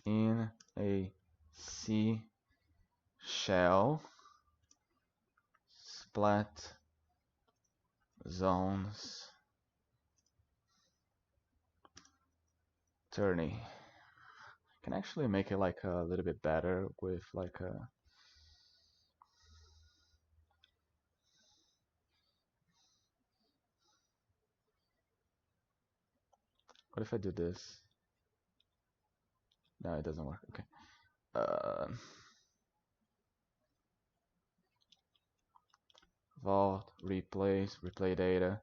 in a Seashell splat zones tourney. Can actually make it like a little bit better with like a what if I do this? No, it doesn't work. Okay. Vault, replays, replay data.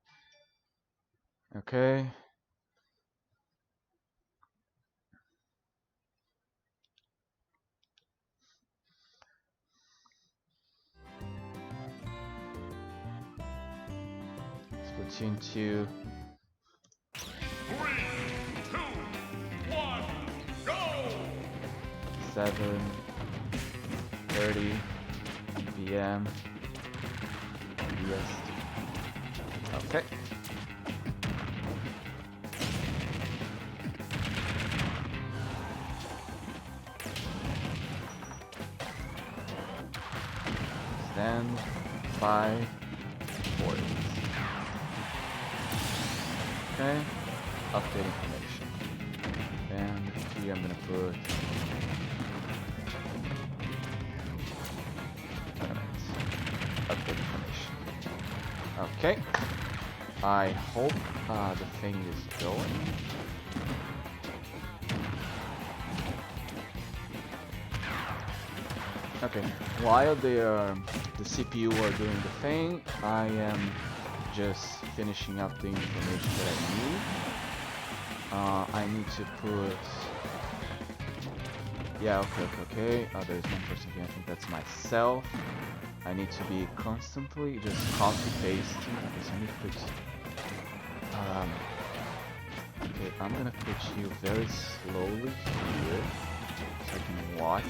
Okay. Splatoon 2. 3, 2, 1, go! 7:30 p.m. EST. Okay. Stand by board. Okay. Update information. And here I'm gonna put tournament. Update information. Okay. I hope the thing is going. Okay, while the CPU are doing the thing, I am just finishing up the information that I need. I need to put... Yeah, okay. There's one person here, I think that's myself. I need to be constantly just copy-pasting. Okay, so I need to put... okay, I'm gonna put you very slowly here, so I can watch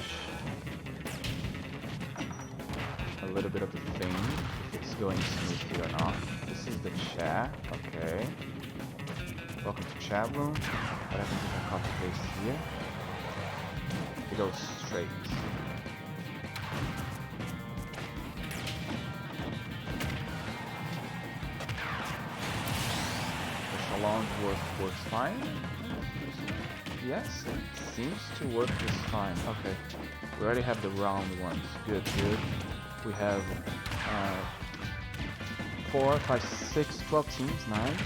a little bit of the thing, if it's going smoothly or not. This is the chat, okay. Welcome to chat room. But I think I can copy paste here. It goes straight. The Shalom works fine. Yes, it seems to work just fine. Okay, we already have the round ones. Good. We have 4, 5, 6, 12 teams. Nice.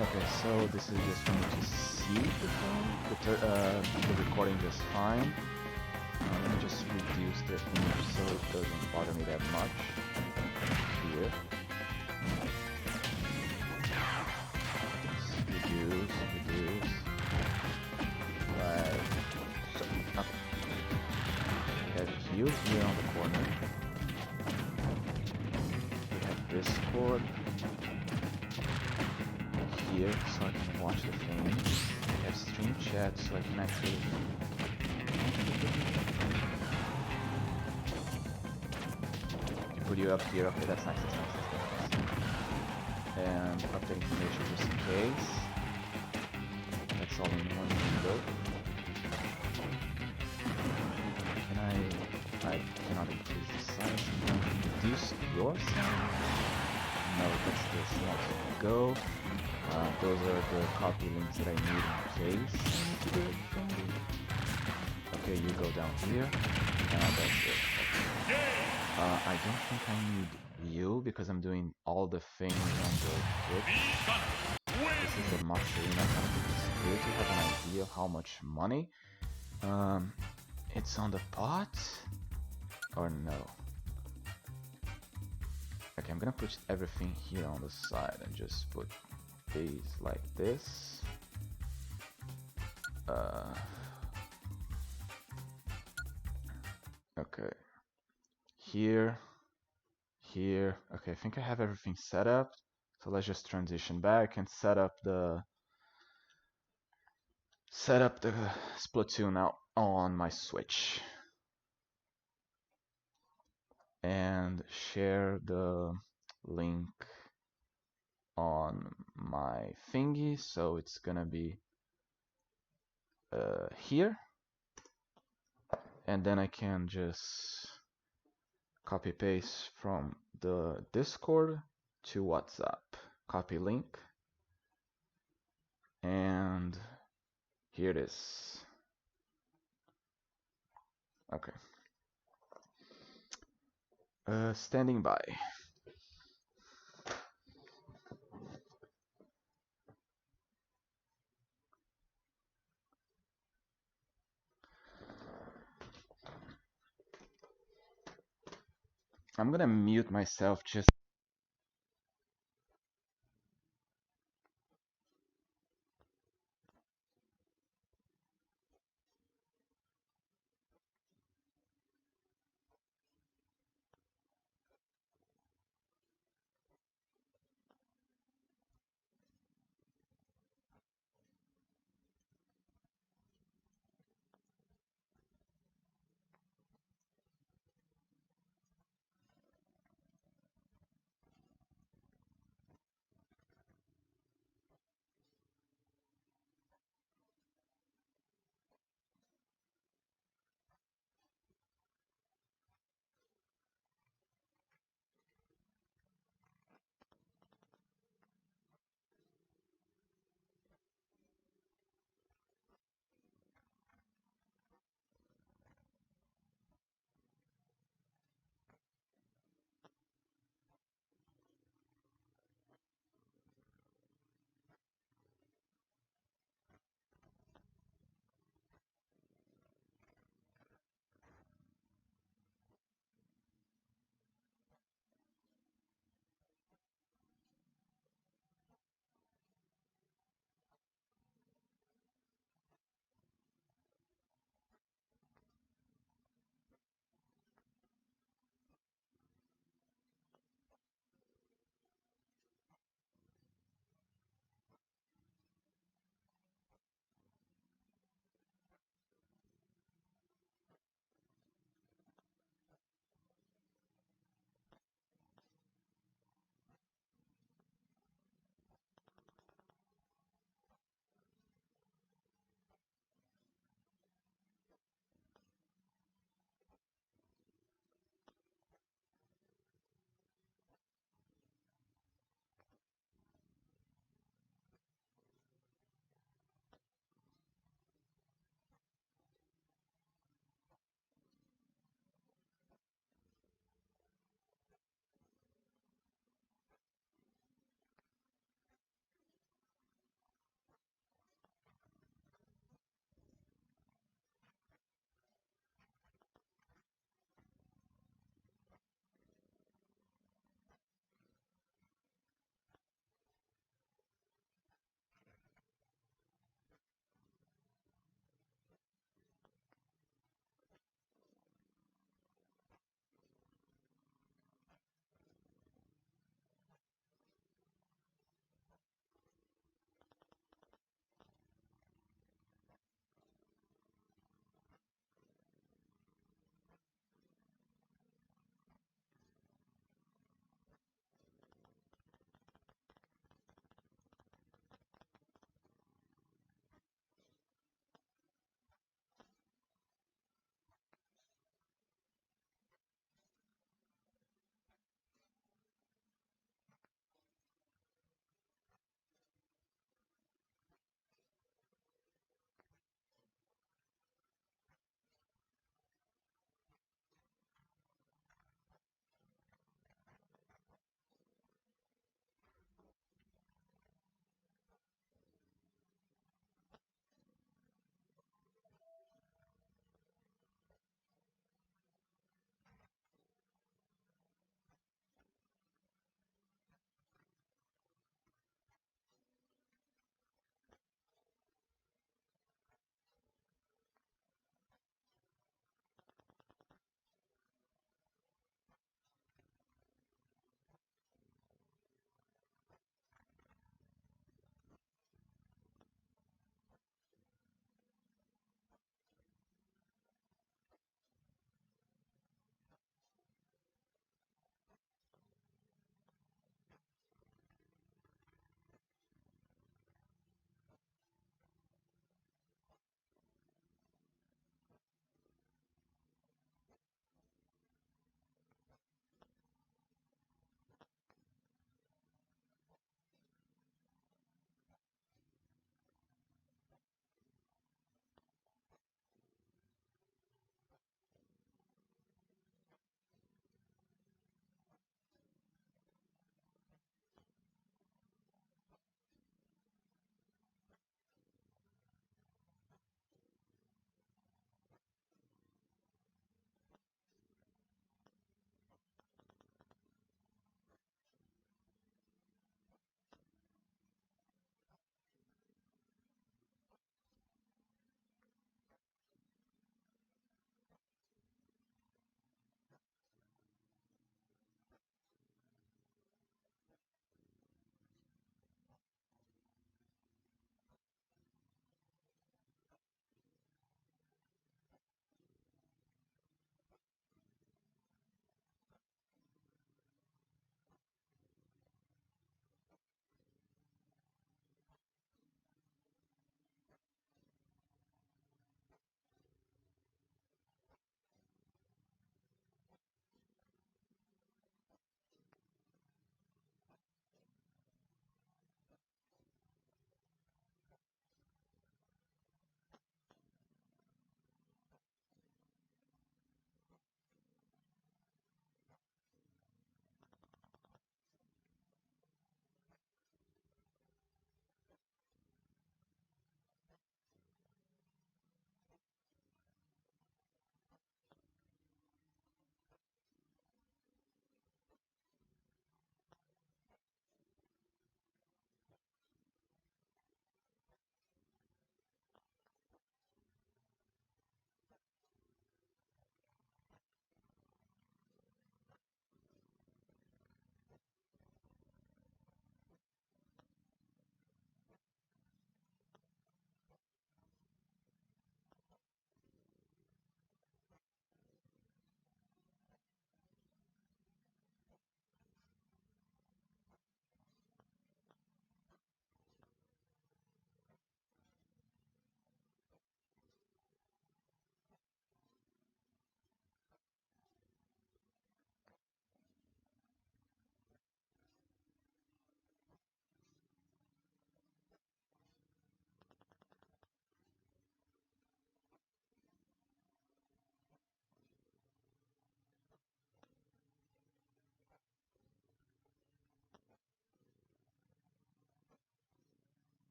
Okay, so this is just for me to see the thing. The recording just fine. Let me just reduce the image so it doesn't bother me that much. Here. Reduce. Right. So, okay. We have you here on the corner. We have Discord here, so I can watch the thing. We have stream chat, so I can actually... Put you up here. Okay, that's nice. And update information just in case. That's all in one window. I cannot increase the size. I'm going to reduce your size. No, that's this. Let's go. Those are the copy links that I need in case. Okay, you go down here. That's it. I don't think I need you because I'm doing all the things on the Twitch. This is a much arena. I think it's good to have an idea of how much money it's on the pot, or no. Okay, I'm gonna put everything here on the side and just put these like this. Okay. Here. Okay, I think I have everything set up. So let's just transition back and set up the Splatoon out on my Switch. And share the link my thingy, so it's gonna be here, and then I can just copy paste from the Discord to WhatsApp. Copy link, and here it is. Okay. Standing by. I'm gonna mute myself just.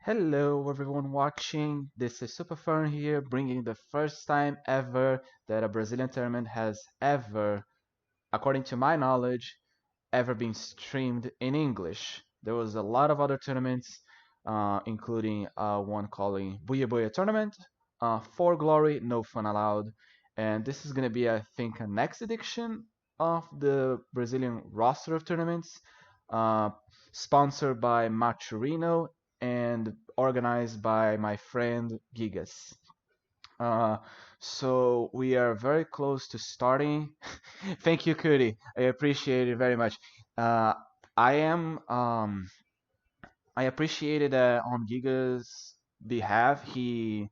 Hello everyone watching, this is Super Fun here, bringing the first time ever that a Brazilian tournament has ever, according to my knowledge, ever been streamed in English. There was a lot of other tournaments, including one calling Buia Buia Tournament, For Glory, No Fun Allowed, and this is going to be, I think, a next edition of the Brazilian roster of tournaments, uh, sponsored by Maturino and organized by my friend Gigas. Uh, so we are very close to starting. Thank you, Cody. I appreciate it very much. Uh, I am I appreciated that on Giga's behalf. He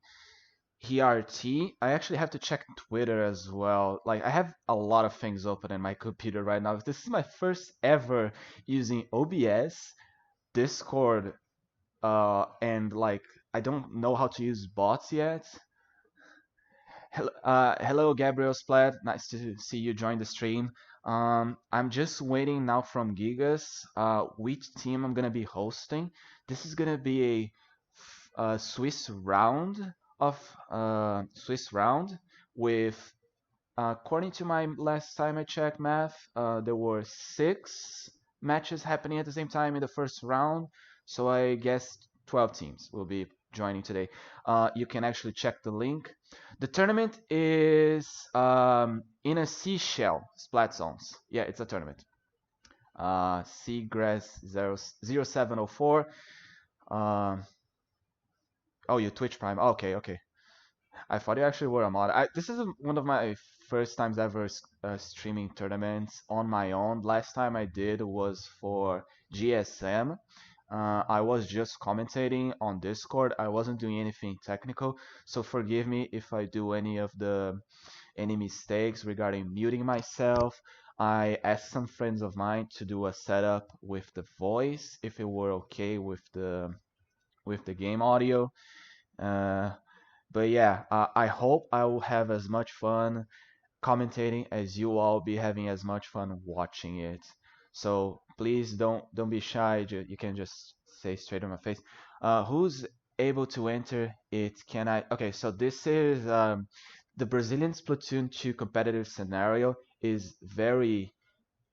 RT. I actually have to check Twitter as well. Like I have a lot of things open in my computer right now. This is my first ever using OBS, Discord, and like I don't know how to use bots yet. Hello, Gabriel Splat. Nice to see you join the stream. I'm just waiting now from Gigas, which team I'm gonna be hosting. This is gonna be a Swiss round with, according to my last time I checked math, there were 6 matches happening at the same time in the first round. So I guess 12 teams will be joining today. You can actually check the link. The tournament is in a Seashell Splat Zones. Yeah, it's a tournament. Seagrass 0704. Oh, you Twitch Prime. Okay, okay. I thought you actually were a mod. This is one of my first times ever streaming tournaments on my own. Last time I did was for GSM. I was just commentating on Discord. I wasn't doing anything technical, so forgive me if I do any mistakes regarding muting myself. I asked some friends of mine to do a setup with the voice if it were okay with the game audio. Uh, but yeah, I hope I will have as much fun commentating as you all be having as much fun watching it. So please don't be shy. You can just say straight on my face. Who's able to enter it? Can I? Okay, so this is the Brazilian Splatoon 2 competitive scenario is very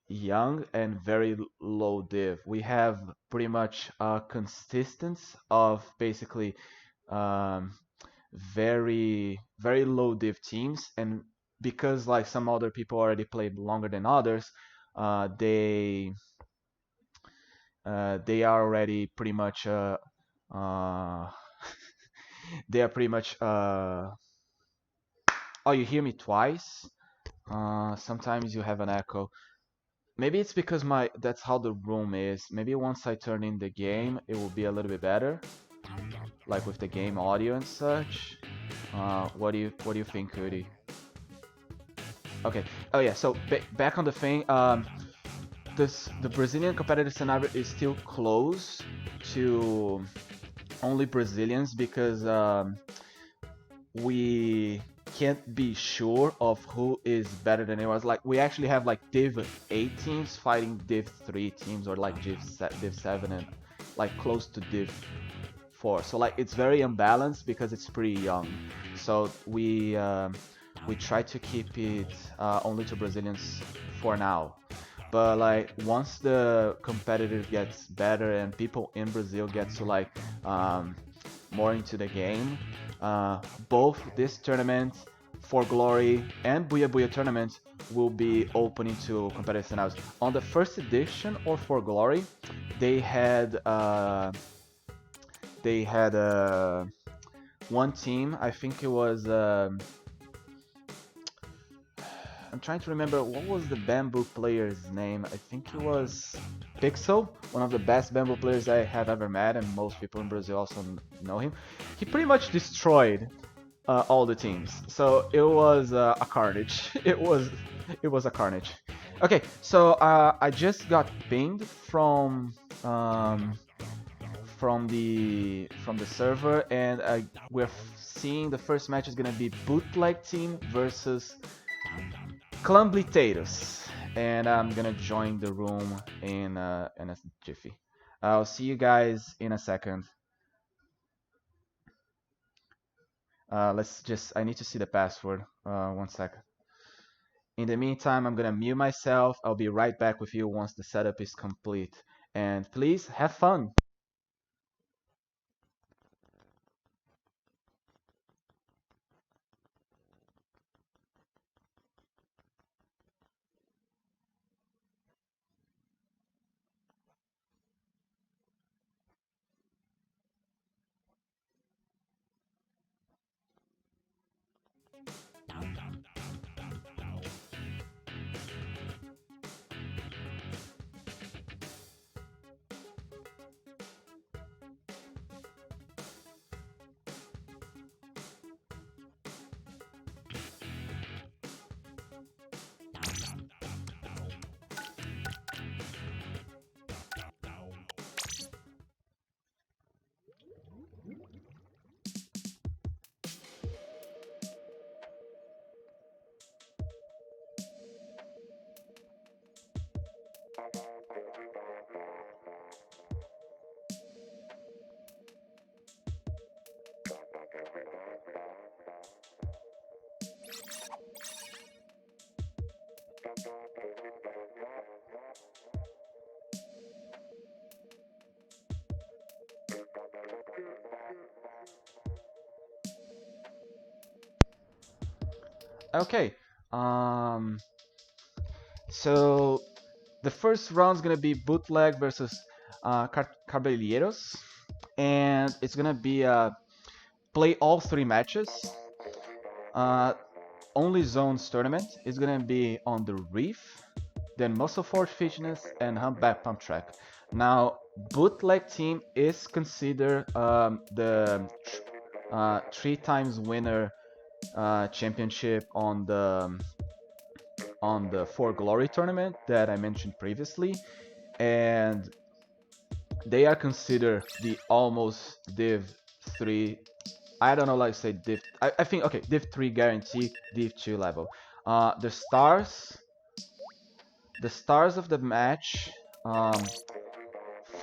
young and very low div. We have pretty much a consistence of basically um, very low div teams, and because like some other people already played longer than others, uh, they they are already pretty much uh, they are pretty much oh, you hear me twice. Sometimes you have an echo. Maybe it's because my that's how the room is. Maybe once I turn in the game it will be a little bit better, like with the game audio and such. What do you think, Cody? Okay. Oh yeah. So back on the thing. The Brazilian competitive scenario is still close to only Brazilians because we can't be sure of who is better than anyone else. Like we actually have like Div 8 teams fighting Div 3 teams, or like Div 7 and like close to Div 4. So like it's very unbalanced because it's pretty young. So we try to keep it only to Brazilians for now. But like once the competitive gets better and people in Brazil get to like more into the game, both this tournament, For Glory, and Buia Buia tournament will be opening to competitive scenarios. On the first edition or For Glory, they had one team. I think it was. I'm trying to remember what was the bamboo player's name. I think it was Pixel, one of the best bamboo players I have ever met, and most people in Brazil also know him. He pretty much destroyed all the teams, so it was a carnage. It was a carnage. Okay, so I just got pinged from the server, and we're seeing the first match is gonna be Bootleg team versus Clumblitatus, and I'm gonna join the room in a jiffy. I'll see you guys in a second. I need to see the password. 1 second. In the meantime, I'm gonna mute myself. I'll be right back with you once the setup is complete. And please have fun. Okay. Um. So the first round's gonna be bootleg versus Caballeros, and it's gonna be play all 3 matches. Uh, Only zones tournament is gonna be on the Reef, then Muscle Force Fitness, and Humpback Pump Track. Now, bootleg team is considered the 3 times winner championship on the For Glory tournament that I mentioned previously, and they are considered the almost Div 3. I don't know, like say Div. I think okay, Div 3 guarantee, Div 2 level. The stars of the match,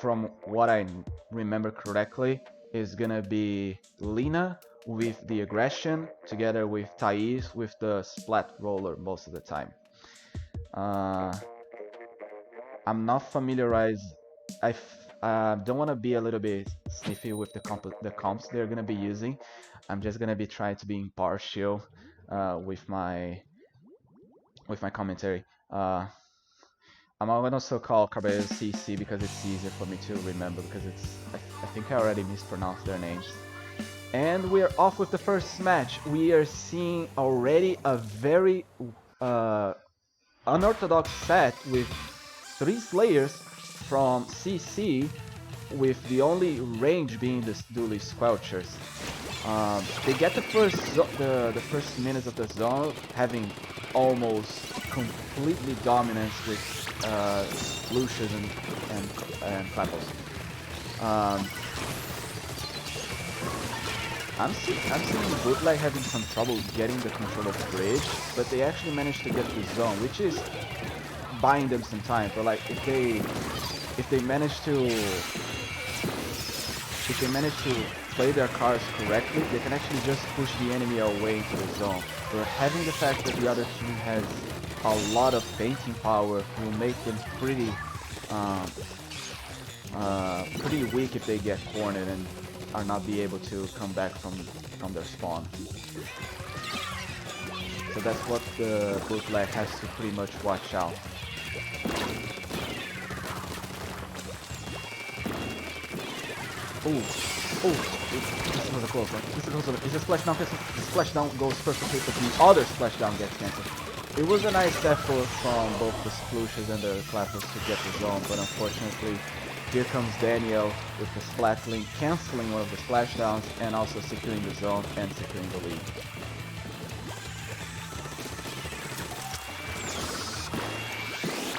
from what I remember correctly, is gonna be Lina with the aggression, together with Thais with the splat roller most of the time. I'm not familiarized. Don't want to be a little bit sniffy with the comps they're gonna be using. I'm just gonna be trying to be impartial with my commentary. I'm gonna also call Caballero CC because it's easier for me to remember, because I think I already mispronounced their names. And we're off with the first match. We are seeing already a very unorthodox set with 3 Slayers from CC, with the only range being the Dually Squelchers. They get the first minutes of the zone having almost completely dominance with Lucius and Clapples. I'm seeing Bootleg having some trouble getting the control of the bridge, but they actually managed to get the zone, which is buying them some time. But like if they manage to play their cards correctly, they can actually just push the enemy away into the zone. But having the fact that the other team has a lot of painting power will make them pretty weak if they get cornered and are not be able to come back from their spawn. So that's what the Bootleg has to pretty much watch out. This was a close one. It's a splashdown. The splashdown goes perfectly, but the other splashdown gets cancelled. It was a nice effort from both the Splooshes and the Clappers to get the zone, but unfortunately, here comes Daniel with the Splatling, cancelling one of the splashdowns and also securing the zone and securing the lead.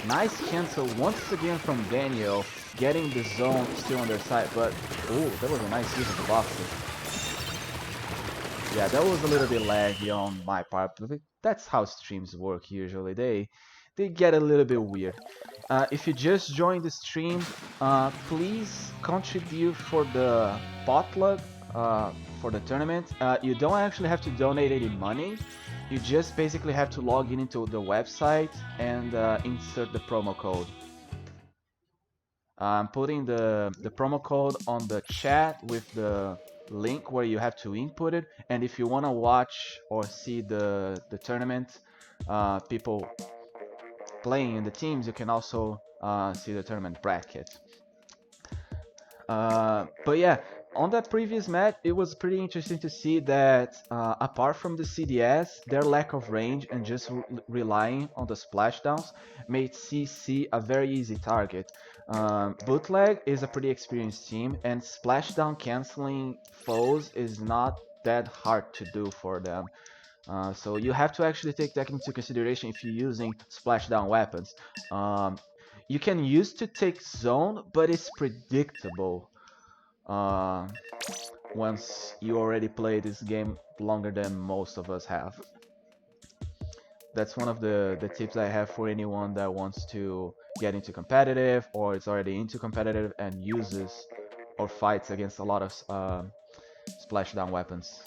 Nice cancel once again from Daniel, getting the zone still on their side, but that was a nice use of the boxes. Yeah, that was a little bit laggy on my part, but that's how streams work usually. They get a little bit weird. If you just joined the stream, please contribute for the potluck for the tournament. You don't actually have to donate any money. You just basically have to log in into the website and insert the promo code. I'm putting the promo code on the chat with the link where you have to input it. And if you want to watch or see the tournament, people playing in the teams, you can also see the tournament bracket. But yeah, on that previous match, it was pretty interesting to see that apart from the CDS, their lack of range and just relying on the splashdowns made CC a very easy target. Bootleg is a pretty experienced team, and splashdown canceling foes is not that hard to do for them. So you have to actually take that into consideration if you're using splashdown weapons. Um, you can use to take zone, but it's predictable uh, once you already play this game longer than most of us have. That's one of the tips I have for anyone that wants to get into competitive or is already into competitive and uses or fights against a lot of splashdown weapons.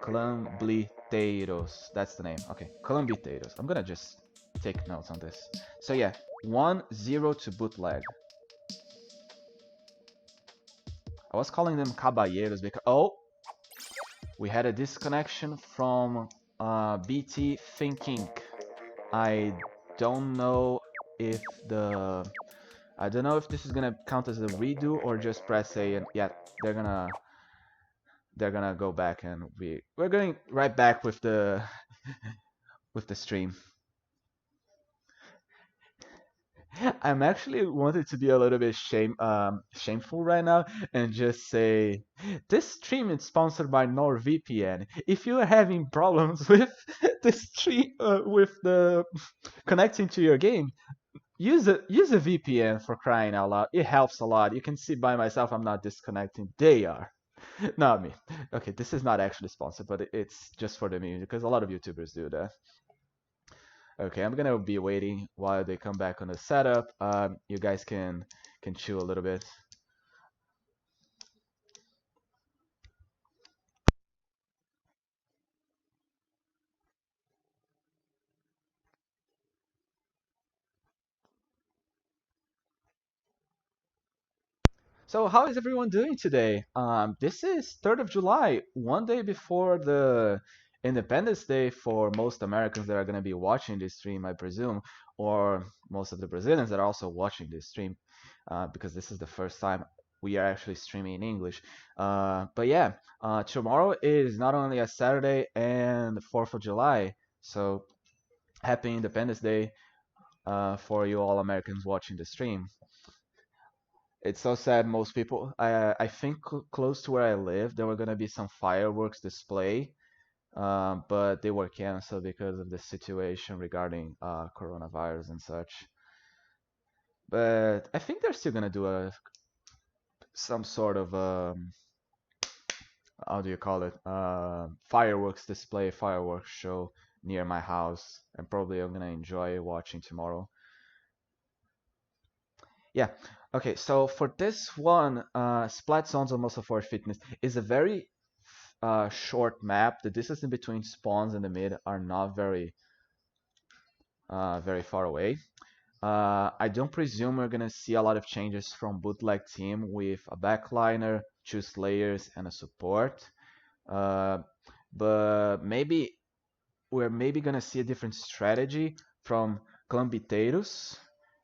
Clumbiteiros, that's the name. Okay, Clumbiteiros. I'm gonna just take notes on this. So yeah, 1-0 to bootleg. I was calling them caballeros because we had a disconnection from BT thinking. I don't know if this is gonna count as a redo or just press A and yeah, they're gonna go back and we're going right back with the with the stream. I'm actually wanted to be a little bit shameful right now and just say this stream is sponsored by NordVPN. If you are having problems with the stream with the connecting to your game, use a VPN for crying out loud. It helps a lot. You can see by myself I'm not disconnecting. They are. Not me. Okay, this is not actually sponsored, but it's just for the meme because a lot of YouTubers do that. Okay, I'm gonna be waiting while they come back on the setup. You guys can chill a little bit. So how is everyone doing today? This is 3rd of July, one day before the Independence Day for most Americans that are gonna be watching this stream, I presume, or most of the Brazilians that are also watching this stream, because this is the first time we are actually streaming in English. But yeah, tomorrow is not only a Saturday and the 4th of July, so happy Independence Day for you all Americans watching the stream. It's so sad. Most people, I think, close to where I live, there were gonna be some fireworks display, but they were canceled because of the situation regarding coronavirus and such. But I think they're still gonna do some sort of how do you call it? Fireworks display, fireworks show near my house, and probably I'm gonna enjoy watching tomorrow. Yeah. Okay, so for this one, Splat Zones on Muscle Force Fitness is a very short map. The distance in between spawns and the mid are not very far away. I don't presume we're gonna see a lot of changes from bootleg team with a backliner, 2 slayers, and a support. But we're maybe gonna see a different strategy from Clambiteiros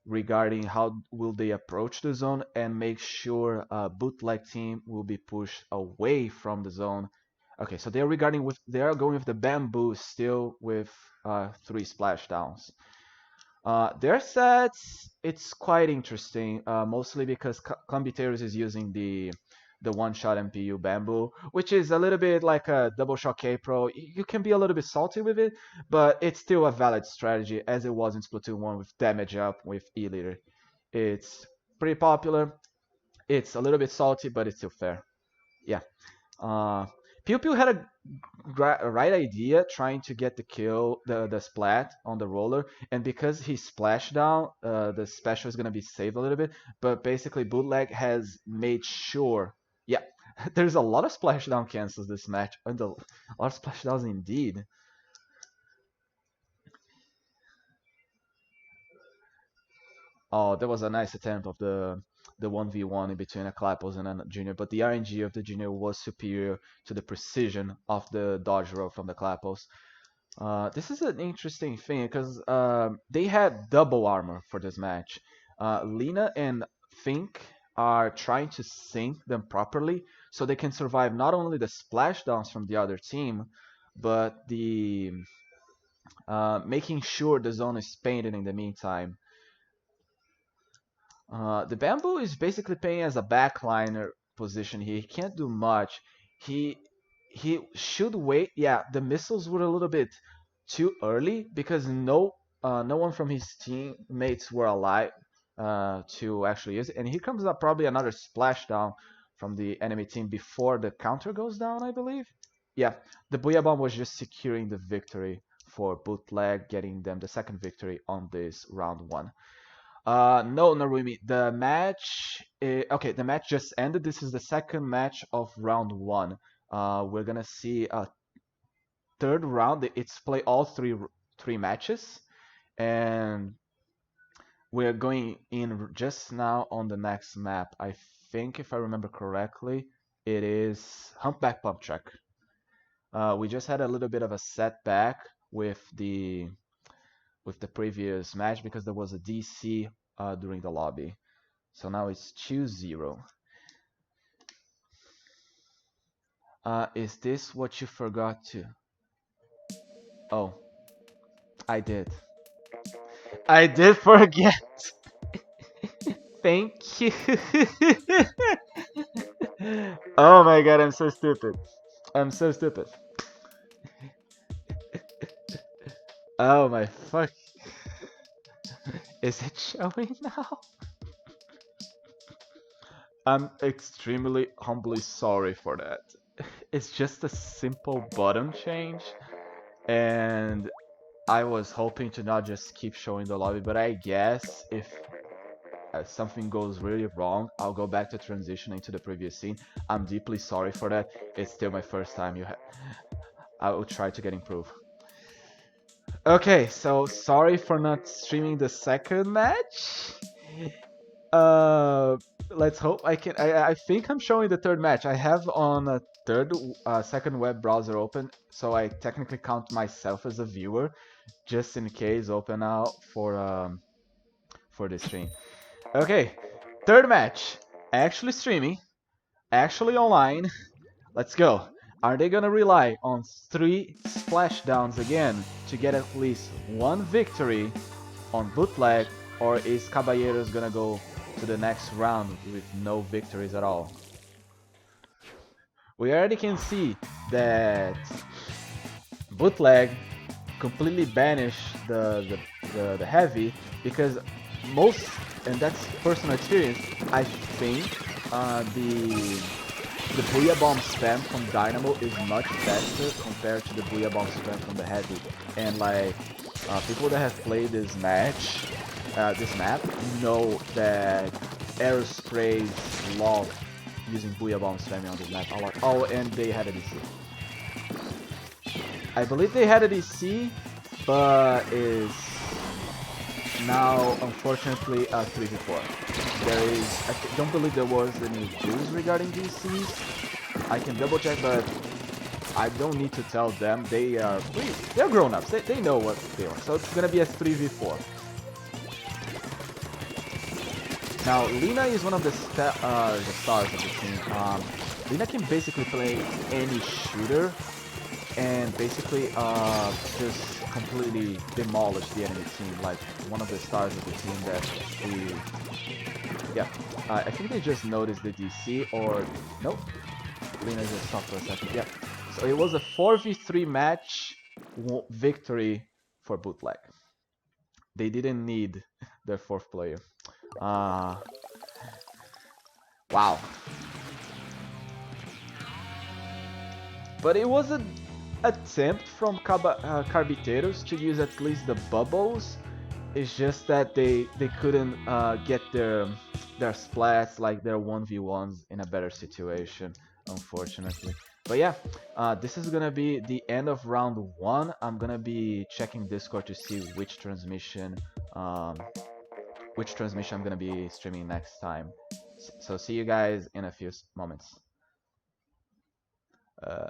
regarding how will they approach the zone and make sure a bootleg team will be pushed away from the zone. Okay, so they are going with the bamboo still with 3 splashdowns. Their sets, it's quite interesting, mostly because Clambiteiros is using the one-shot MPU bamboo, which is a little bit like a double shot K Pro. You can be a little bit salty with it, but it's still a valid strategy as it was in Splatoon 1 with damage up with E-liter. It's pretty popular. It's a little bit salty, but it's still fair. Yeah. Uh, Pew Pew had a right idea trying to get the kill, the splat on the roller, and because he splashed down, the special is gonna be saved a little bit. But basically, Bootleg has made sure Yeah, there's a lot of splashdown cancels this match, and a lot of splashdowns indeed. Oh, there was a nice attempt of the 1v1 in between a Clapos and a Junior, but the RNG of the Junior was superior to the precision of the dodge roll from the Clapos. This is an interesting thing because they had double armor for this match. Lina and Fink are trying to sync them properly so they can survive not only the splashdowns from the other team, but the making sure the zone is painted in the meantime. The Bamboo is basically playing as a backliner position here. He can't do much. He he should wait. Yeah, the missiles were a little bit too early because no one from his teammates were alive to actually use it. And here comes up probably another splashdown from the enemy team before the counter goes down, I believe. Yeah, the Booyah Bomb was just securing the victory for Bootleg, getting them the second victory on this round one. No, Narumi. The match. Okay, the match just ended. This is the second match of round one. We're gonna see a third round. It's play all three matches, and we're going in just now on the next map. I think, if I remember correctly, it is Humpback Pump Track. We just had a little bit of a setback with the previous match because there was a DC during the lobby. So now it's 2-0. Is this what you forgot to? Oh, I did. I did forget. Thank you. Oh my god, I'm so stupid. I'm so stupid. Oh my fuck. Is it showing now? I'm extremely humbly sorry for that. It's just a simple button change, and I was hoping to not just keep showing the lobby, but I guess if something goes really wrong, I'll go back to transitioning to the previous scene. I'm deeply sorry for that. It's still my first time. I will try to get improved. Okay, so sorry for not streaming the second match. Uh, let's hope I can. I think I'm showing the third match. I have on a second web browser open, so I technically count myself as a viewer, just in case. Open out for the stream. Okay, third match. Actually streaming, actually online. Let's go. Are they gonna rely on 3 splashdowns again to get at least one victory on Bootleg, or is Caballeros gonna go to the next round with no victories at all? We already can see that Bootleg completely banished the heavy because most, and that's personal experience, I think the Booyah Bomb spam from Dynamo is much faster compared to the Booyah Bomb spam from the Heavy. And like, people that have played this map, know that Aerosprays love using Booyah Bomb spamming on this map a lot. Oh, and they had a DC. I believe they had a DC, but is now unfortunately a 3v4. I don't believe there was any news regarding DCs. I can double check, but I don't need to tell them. They're grown-ups. They know what they want. So it's gonna be a 3v4. Now Lina is one of the stars of the team. Lina can basically play any shooter and basically just completely demolish the enemy team, like one of the stars of the team that we... Yeah, I think they just noticed the DC, or... Nope. Lina just stopped for a second. Yeah. So it was a 4v3 match victory for Bootleg. They didn't need their fourth player. Wow. But it was an attempt from Carbiteros to use at least the bubbles. It's just that they couldn't get their their splats, like their 1v1s in a better situation, unfortunately. But yeah, this is gonna be the end of round one. I'm gonna be checking Discord to see um, which transmission I'm gonna be streaming next time. So see you guys in a few moments. Uh,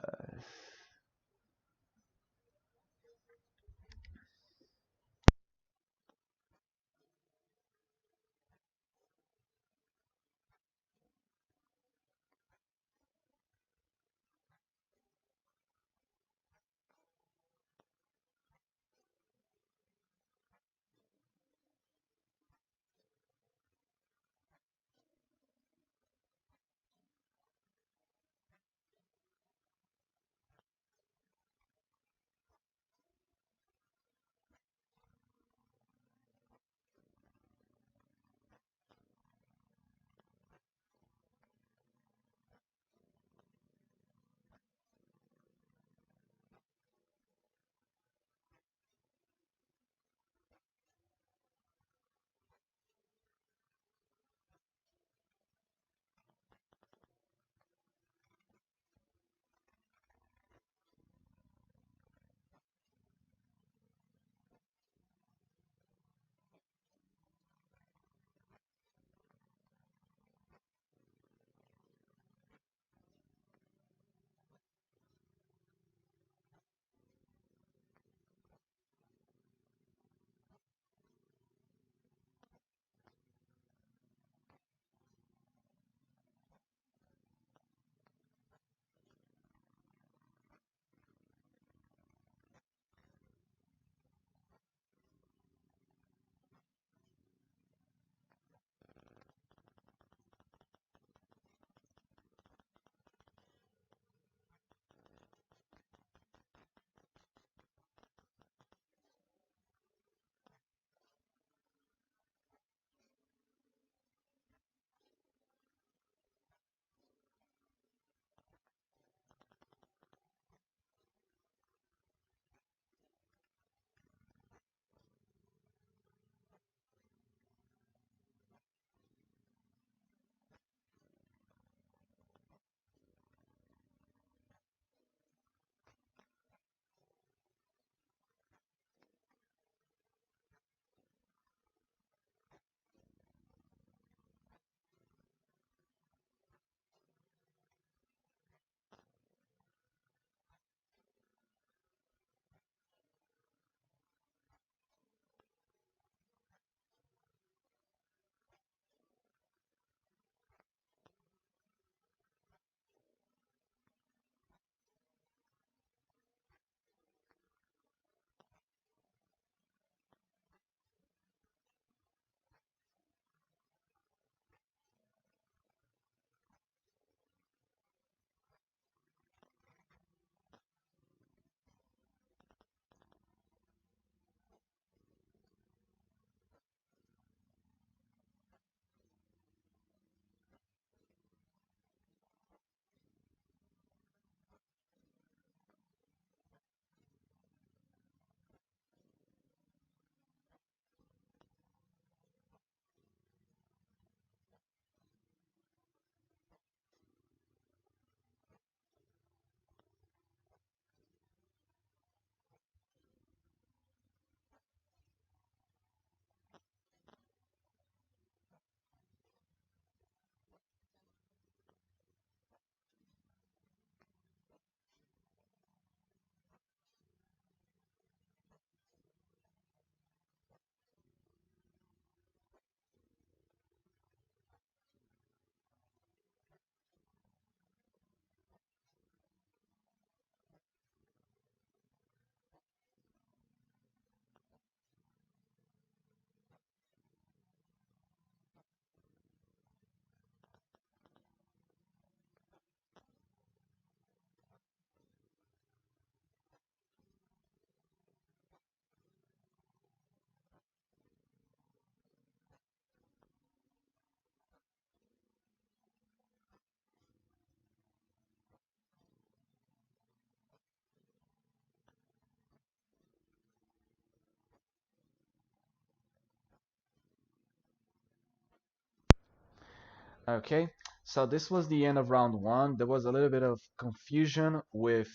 Okay, so this was the end of round one. There was a little bit of confusion with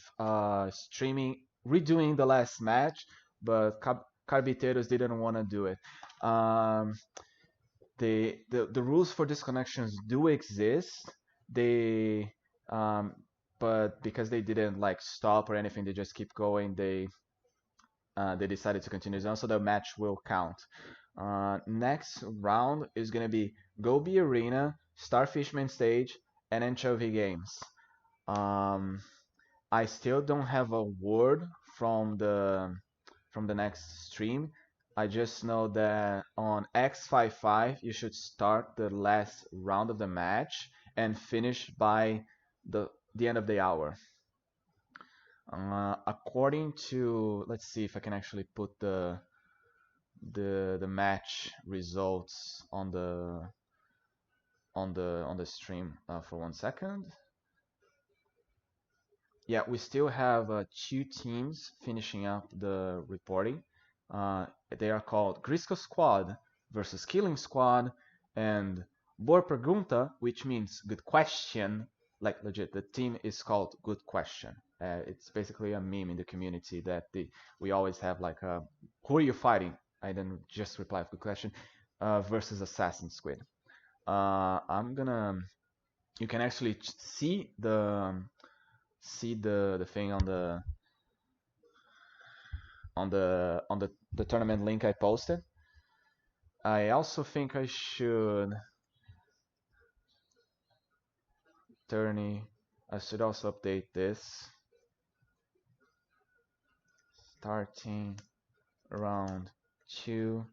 streaming, redoing the last match, but Carbiteiros didn't want to do it. Um, the rules for disconnections do exist. They um, but because they didn't like stop or anything, they just keep going. They decided to continue on, so the match will count. Next round is gonna be Gobi Arena, Starfish Mainstage, and Anchovy Games. Um, I still don't have a word from the next stream. I just know that on X55 you should start the last round of the match and finish by the end of the hour. According to, let's see if I can actually put the match results on the stream for 1 second. Yeah, we still have two teams finishing up the reporting. They are called Grisco Squad versus Killing Squad and Boa Pergunta, which means good question. Like legit, the team is called Good Question. It's basically a meme in the community that we always have like, who are you fighting? I then just reply with good question versus Assassin's Squid. I'm gonna. You can actually see the thing on the tournament link I posted. I also think I should I should also update this. Starting round 2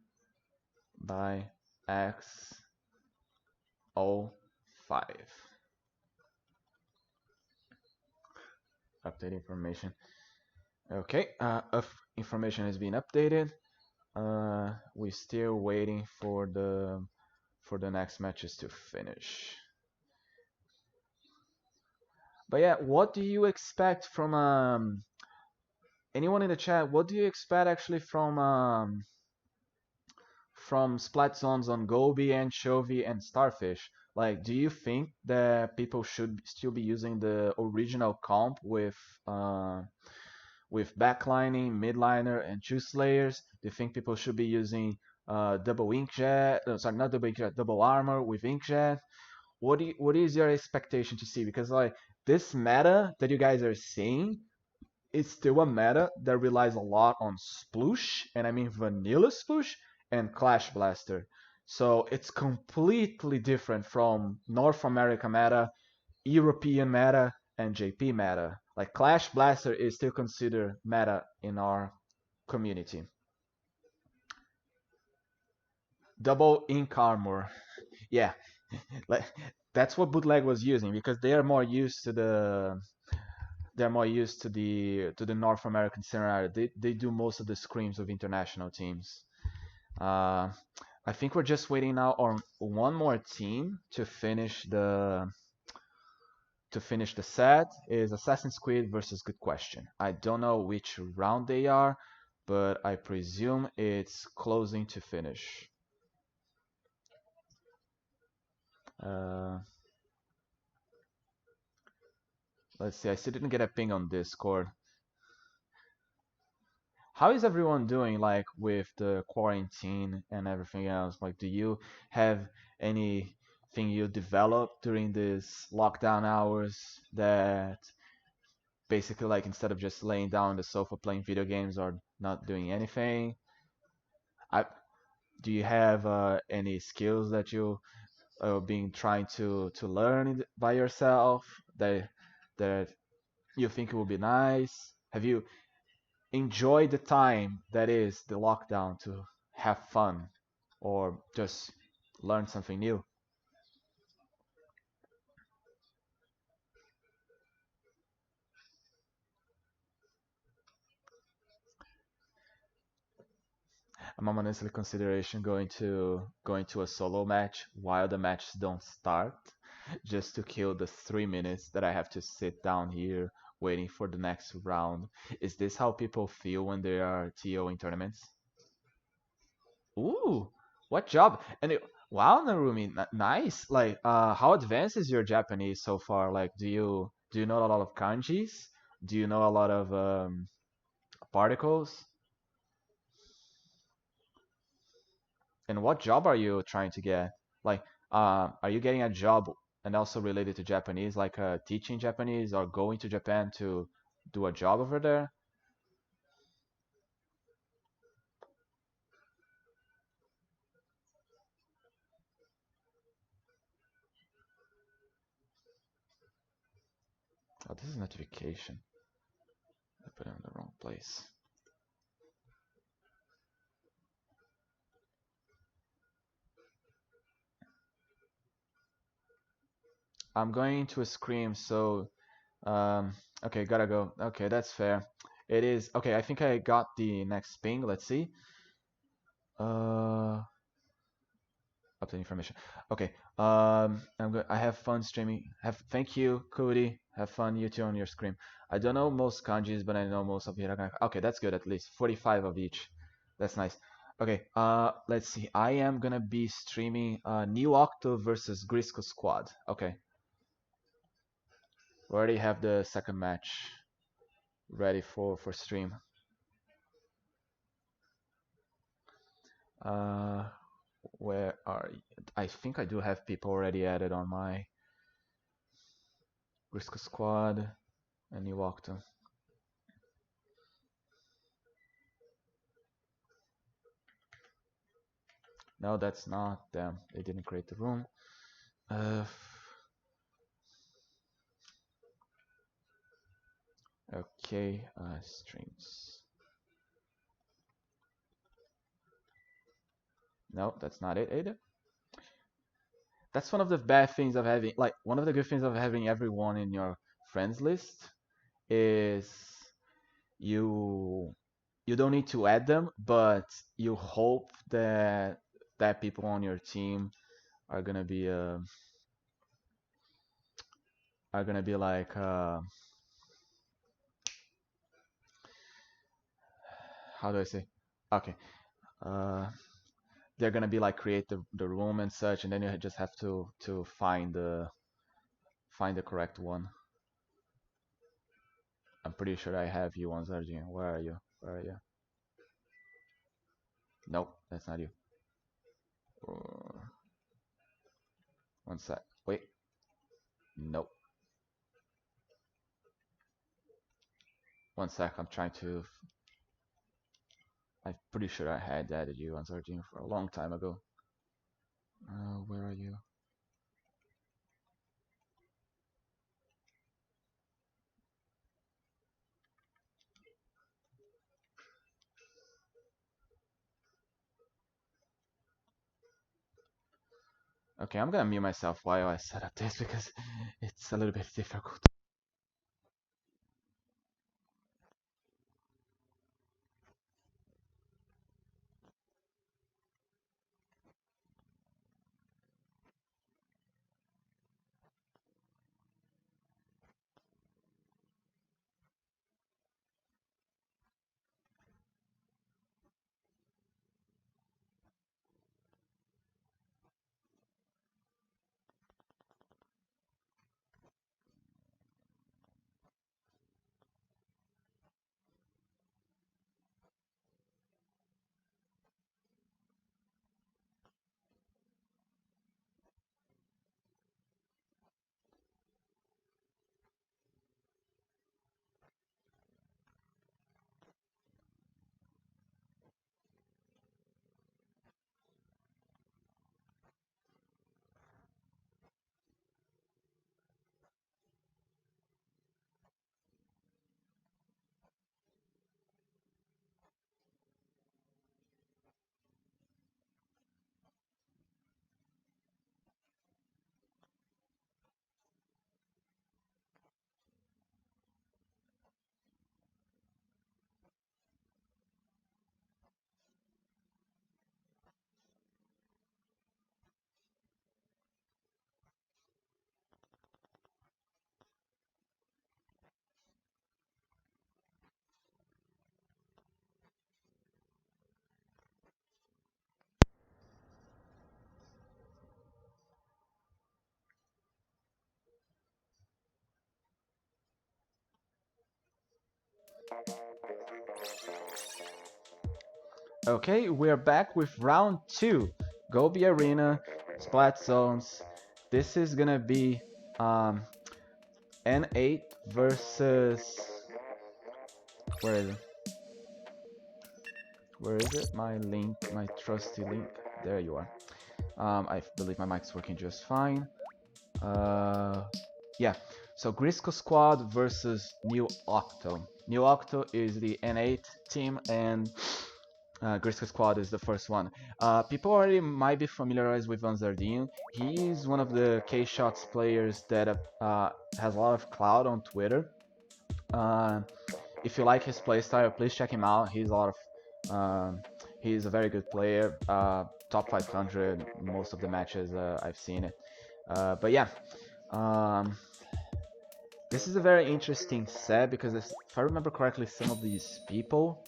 by X05. Update information. Okay, information has been updated. We're still waiting for the next matches to finish. But yeah, what do you expect from anyone in the chat? What do you expect actually from splat zones on Gobi, Anchovy, and Starfish? Like, do you think that people should still be using the original comp with backlining, midliner, and choose layers? Do you think people should be using double inkjet? Sorry, not double inkjet, double armor with inkjet? What is your expectation to see? Because like this meta that you guys are seeing is still a meta that relies a lot on sploosh, and I mean vanilla sploosh and Clash Blaster. So it's completely different from North America meta, European meta, and JP meta. Like Clash Blaster is still considered meta in our community. Double ink armor. Yeah. Like that's what bootleg was using because they are more used to the North American scenario. They do most of the scrims of international teams. I think we're just waiting now on one more team to finish the set. Is Assassin's Creed versus Good Question. I don't know which round they are, but I presume it's closing to finish. Let's see. I still didn't get a ping on Discord. How is everyone doing, like, with the quarantine and everything else? Like, do you have anything you developed during these lockdown hours that basically, like, instead of just laying down on the sofa playing video games or not doing anything, I do you have any skills that you been trying to learn by yourself that you think it would be nice? Have you enjoy the time that is the lockdown to have fun or just learn something new? I'm honestly consideration going to a solo match while the matches don't start, just to kill the 3 minutes that I have to sit down here waiting for the next round. Is this how people feel when they are TO in tournaments? Ooh, what job? And Wow, Narumi, nice. Like, how advanced is your Japanese so far? Like, do you know a lot of kanjis? Do you know a lot of particles? And what job are you trying to get? Like, are you getting a job and also related to Japanese, like teaching Japanese or going to Japan to do a job over there? Oh, this is notification. I put it in the wrong place. I'm going to a scream, so okay, gotta go. Okay, that's fair. It is okay. I think I got the next ping. Let's see. Uh, update information. Okay. I have fun streaming. Thank you, Cody. Have fun. You too on your screen. I don't know most kanjis, but I know most of hiragana. Okay, that's good. At least 45 of each. That's nice. Okay. Let's see. I am gonna be streaming New Octo versus Grisco Squad. Okay. We already have the second match ready for stream. Uh, where are I think I do have people already added on my Risk Squad and you walked them. No, that's not them. They didn't create the room. Okay, streams. No, that's not it either. That's one of the bad things of having, like, one of the good things of having everyone in your friends list is you you don't need to add them, but you hope that people on your team are gonna be like how do I say? Okay, uh, they're gonna be like create the room and such, and then you just have to find the correct one. I'm pretty sure I have you on Zargin. Where are you? Where are you? Nope, that's not you. Uh, one sec. Wait. Nope. One sec. I'm trying to. I'm pretty sure I had added you on Zargin for a long time ago. Where are you? Okay, I'm gonna mute myself while I set up this because it's a little bit difficult. Okay, we're back with round 2. Gobi Arena, Splat Zones. This is gonna be N8 versus... Where is it? Where is it? My link, my trusty link. There you are. I believe my mic's working just fine. Yeah, so Grisco Squad versus New Octo. New Octo is the N8 team, and Grisco Squad is the first one. People already might be familiarized with Van Zardinho. He's one of the K-Shots players that has a lot of clout on Twitter. If you like his playstyle, please check him out. He's a very good player. Top 500 most of the matches I've seen it. But yeah, this is a very interesting set because if I remember correctly, some of these people,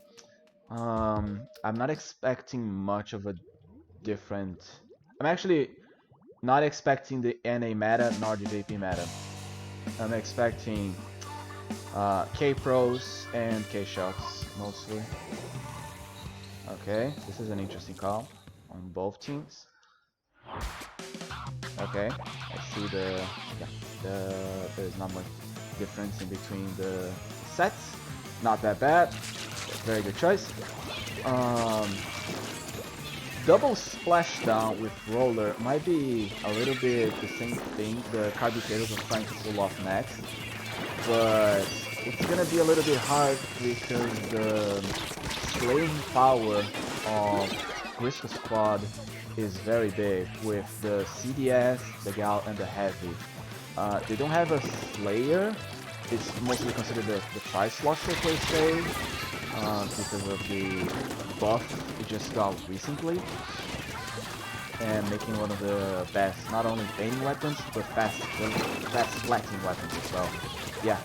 I'm not expecting much of a different. I'm actually not expecting the NA meta nor the VP meta. I'm expecting K-Pros and K-Shots mostly. Okay, this is an interesting call on both teams. Okay, I see there's not much difference in between the sets. Not that bad. Very good choice. Double splashdown with roller might be a little bit the same thing the Carbiteiros was trying to pull off next, but it's gonna be a little bit hard because the slaying power of Grisco Squad is very big with the CDS, the Gal, and the Heavy. They don't have a Slayer. It's mostly considered the Tri-Slosher per se, because of the buff it just got recently, and making one of the best, not only aiming weapons, but fast flatting weapons as well. Yeah,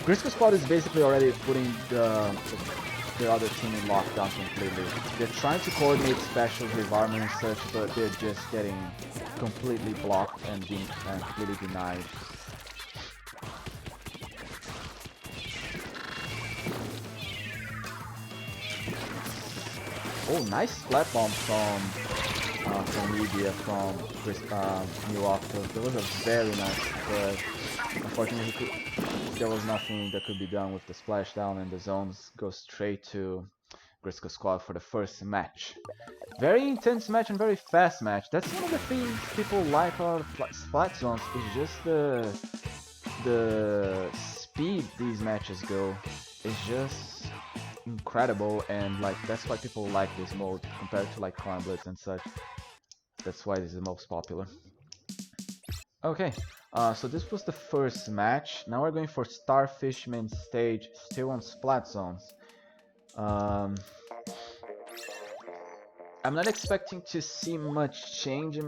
Grisco Squad is basically already putting the other team in lockdown completely. They're trying to coordinate specials with armor and such, but they're just getting completely blocked and being completely denied. Oh, nice splat bomb from Media from New Octo. That was a very nice, but unfortunately there was nothing that could be done with the splashdown, and the zones go straight to Grisco Squad for the first match. Very intense match and very fast match. That's one of the things people like about splat zones, is just the speed these matches go. It's just incredible, and like that's why people like this mode compared to like Clan Blitz and such. That's why this is the most popular. Okay, so this was the first match. Now we're going for Starfish Mainstage, still on Splat Zones. I'm not expecting to see much change.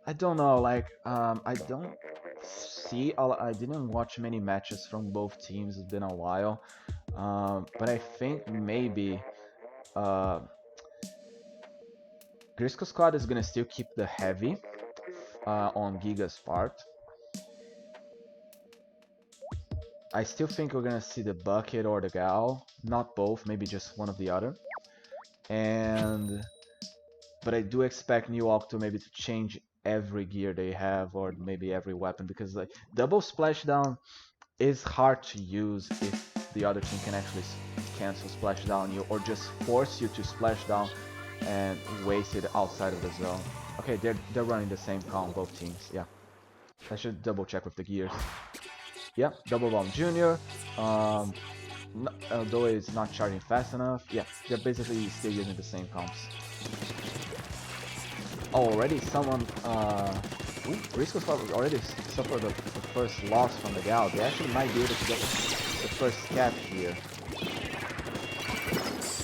I don't know, like I don't see. I didn't watch many matches from both teams. It's been a while, but I think maybe Grisco Squad is gonna still keep the heavy on Giga's part. I still think we're gonna see the bucket or the gal, not both, maybe just one of the other. But I do expect New Octo maybe to change every gear they have, or maybe every weapon, because like double splashdown is hard to use if the other team can actually cancel splashdown you, or just force you to splashdown and waste it outside of the zone. Okay, they're running the same count, both teams. Yeah, I should double check with the gears. Yeah, Double Bomb Junior. Although it's not charging fast enough, yeah, they're basically still using the same comps. Already someone, Grisco Squad already suffered the first loss from the Gal. They actually might be able to get the first cap here.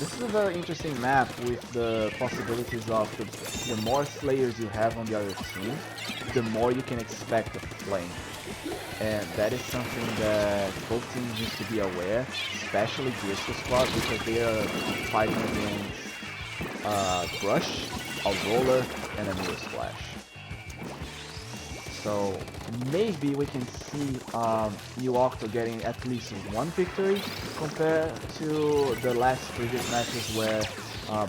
This is a very interesting map with the possibilities of the more Slayers you have on the other team, the more you can expect a flame. And that is something that both teams need to be aware, especially Grisco Squad, because they are fighting against Brush, a Roller, and a Mirror Splash. So maybe we can see New Octo getting at least one victory compared to the last previous matches where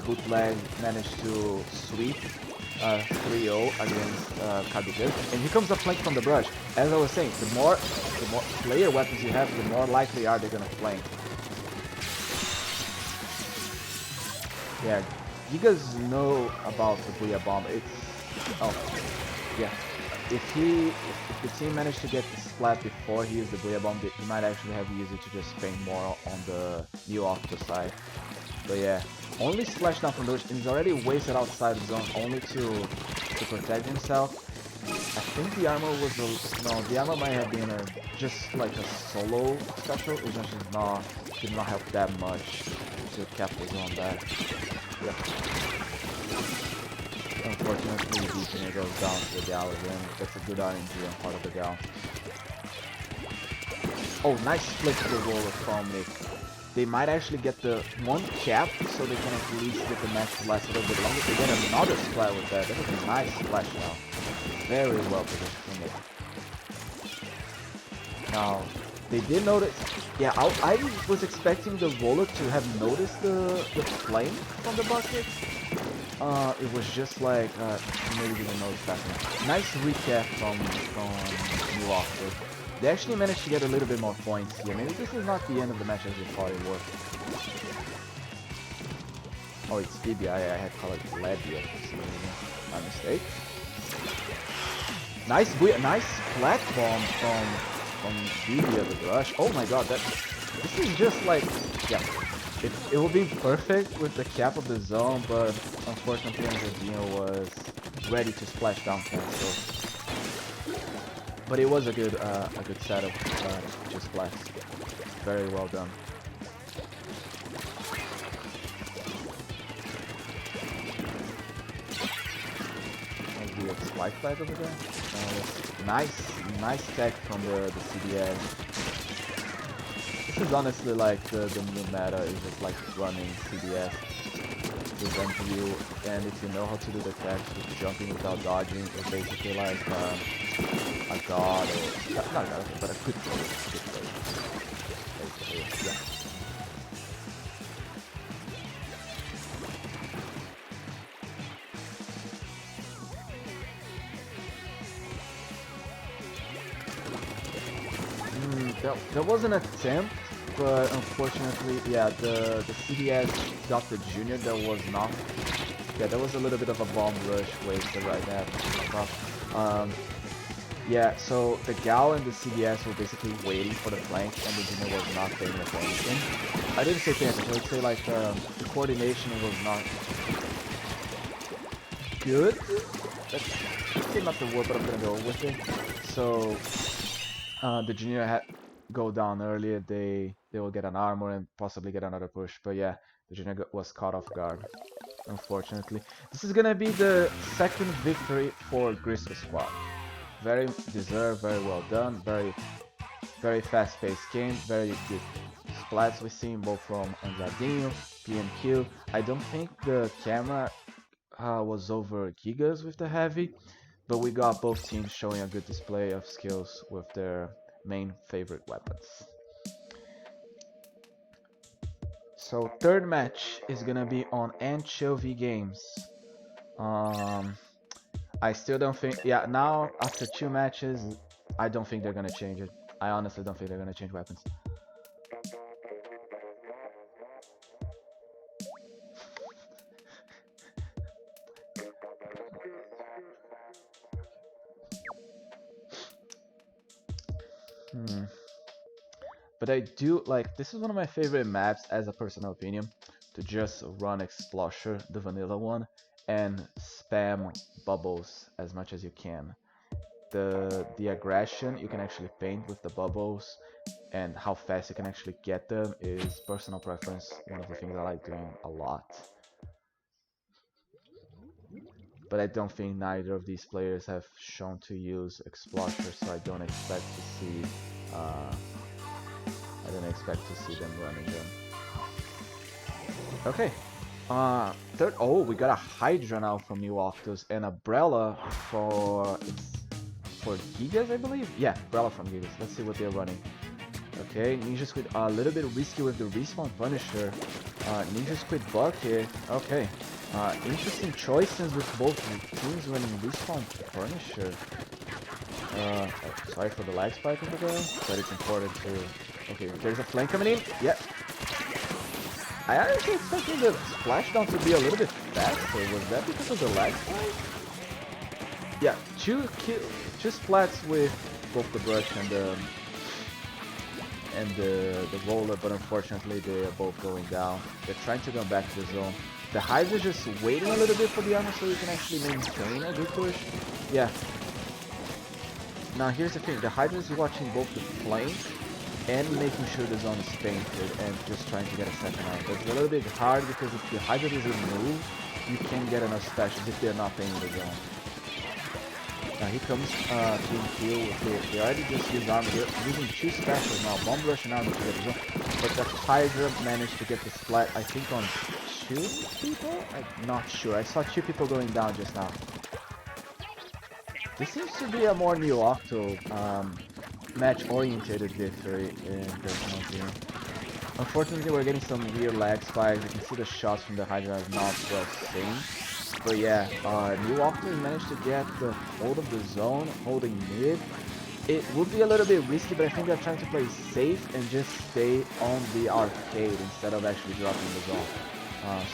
Bootleg managed to sweep 3-0 against Cardigan. And here comes the flank from the brush. As I was saying, the more player weapons you have, the more likely are they gonna flank. Yeah, you guys know about the Booyah Bomb. It's yeah. If the team managed to get the splat before he used the Booyah Bomb, he might actually have used it to just feign more on the New Octo side. But yeah, only splashdown from Doge, and he's already wasted outside the zone only to protect himself. I think the armor was no, the armor might have been just like a solo special. It just did not help that much to cap the zone back. Yeah. Unfortunately, Deacon goes down to the Gal again. That's a good RNG on part of the Gal. Oh, nice flick to the roller from Nick. They might actually get the one cap, so they can at least get the match to last a little bit longer. They get another splat with that. That was a nice splash now. Very well positioned from Nick. Now, they did notice. Yeah, I was expecting the roller to have noticed the flame from the bucket. It was just like maybe didn't notice that one. Nice recap from New Octo. They actually managed to get a little bit more points here. Maybe this is not the end of the match as we thought it was. Oh, it's Bibi. I had called it Labia for some reason. My mistake. Nice flat bomb from Bibi at the rush. Oh my god, this is just like, yeah. It would be perfect with the cap of the zone, but unfortunately Angelino was ready to splash down cancel. But it was a good setup, just splash. Very well done. Maybe a spike flag over there. Nice tech from the CDS. This is honestly like the new meta is just like running CDS with MPU, and if you know how to do the attacks with jumping without dodging, it's basically like a god or not a god, but a quick play. Basically, yeah. There was an attempt, but unfortunately, yeah, the CDS got the junior. There was not. Yeah, there was a little bit of a bomb rush wasted right there. Yeah, so the Gal and the CDS were basically waiting for the flank, and the junior was not paying attention. I didn't say paying attention. I'd say like the coordination was not good. That's not the word, but I'm gonna go with it. So the junior had go down earlier, they will get an armor and possibly get another push. But yeah, the junior was caught off guard, unfortunately. This is gonna be the second victory for Gristle Squad. Very deserved, very well done, very fast-paced game, very good splats we've seen both from Anjadinho, PMQ. I don't think the camera was over gigas with the heavy, but we got both teams showing a good display of skills with their main favorite weapons. So third match is gonna be on Anchovy Games. I still don't think, yeah, now after 2 matches, I don't think they're gonna change it. I honestly don't think they're gonna change weapons. But I do like, this is one of my favorite maps as a personal opinion, to just run Explosher, the vanilla one, and spam bubbles as much as you can. The aggression you can actually paint with the bubbles, and how fast you can actually get them is personal preference, one of the things I like doing a lot. But I don't think neither of these players have shown to use Explosher, so I don't expect to see them running them. Okay. Third. Oh, we got a Hydra now from New Octos and Umbrella for for Gigas, I believe. Yeah, Umbrella from Gigas. Let's see what they're running. Okay, Ninja Squid a little bit risky with the respawn Punisher. Ninja Squid Bucket. Okay. Interesting choices with both teams running respawn Punisher. Sorry for the lag spike over there, but it's important to... Okay, there's a flank coming in. Yeah. I actually expected the splashdown to be a little bit faster. Was that because of the lag spike? Yeah, two splats with both the brush and the roller, but unfortunately they are both going down. They're trying to go back to the zone. The Hydra is just waiting a little bit for the armor so you can actually maintain a good push. Yeah. Now here's the thing, the Hydra is watching both the flank and making sure the zone is painted and just trying to get a second arm. But it's a little bit hard because if the Hydra doesn't move, you can get enough specials if they're not painting the zone. Now here comes Team Kill. They already just used armor. They're using two specials now, Bomb Rush and armor to get the zone. But the Hydra managed to get the splat, I think on 2 people? I'm not sure. I saw 2 people going down just now. This seems to be a more Neo Octo match-oriented victory in personal team. Unfortunately, we're getting some weird lag spikes. You can see the shots from the Hydra are not well synced. But yeah, Neo Octo managed to get the hold of the zone, holding mid. It would be a little bit risky, but I think they're trying to play safe and just stay on the arcade instead of actually dropping the zone.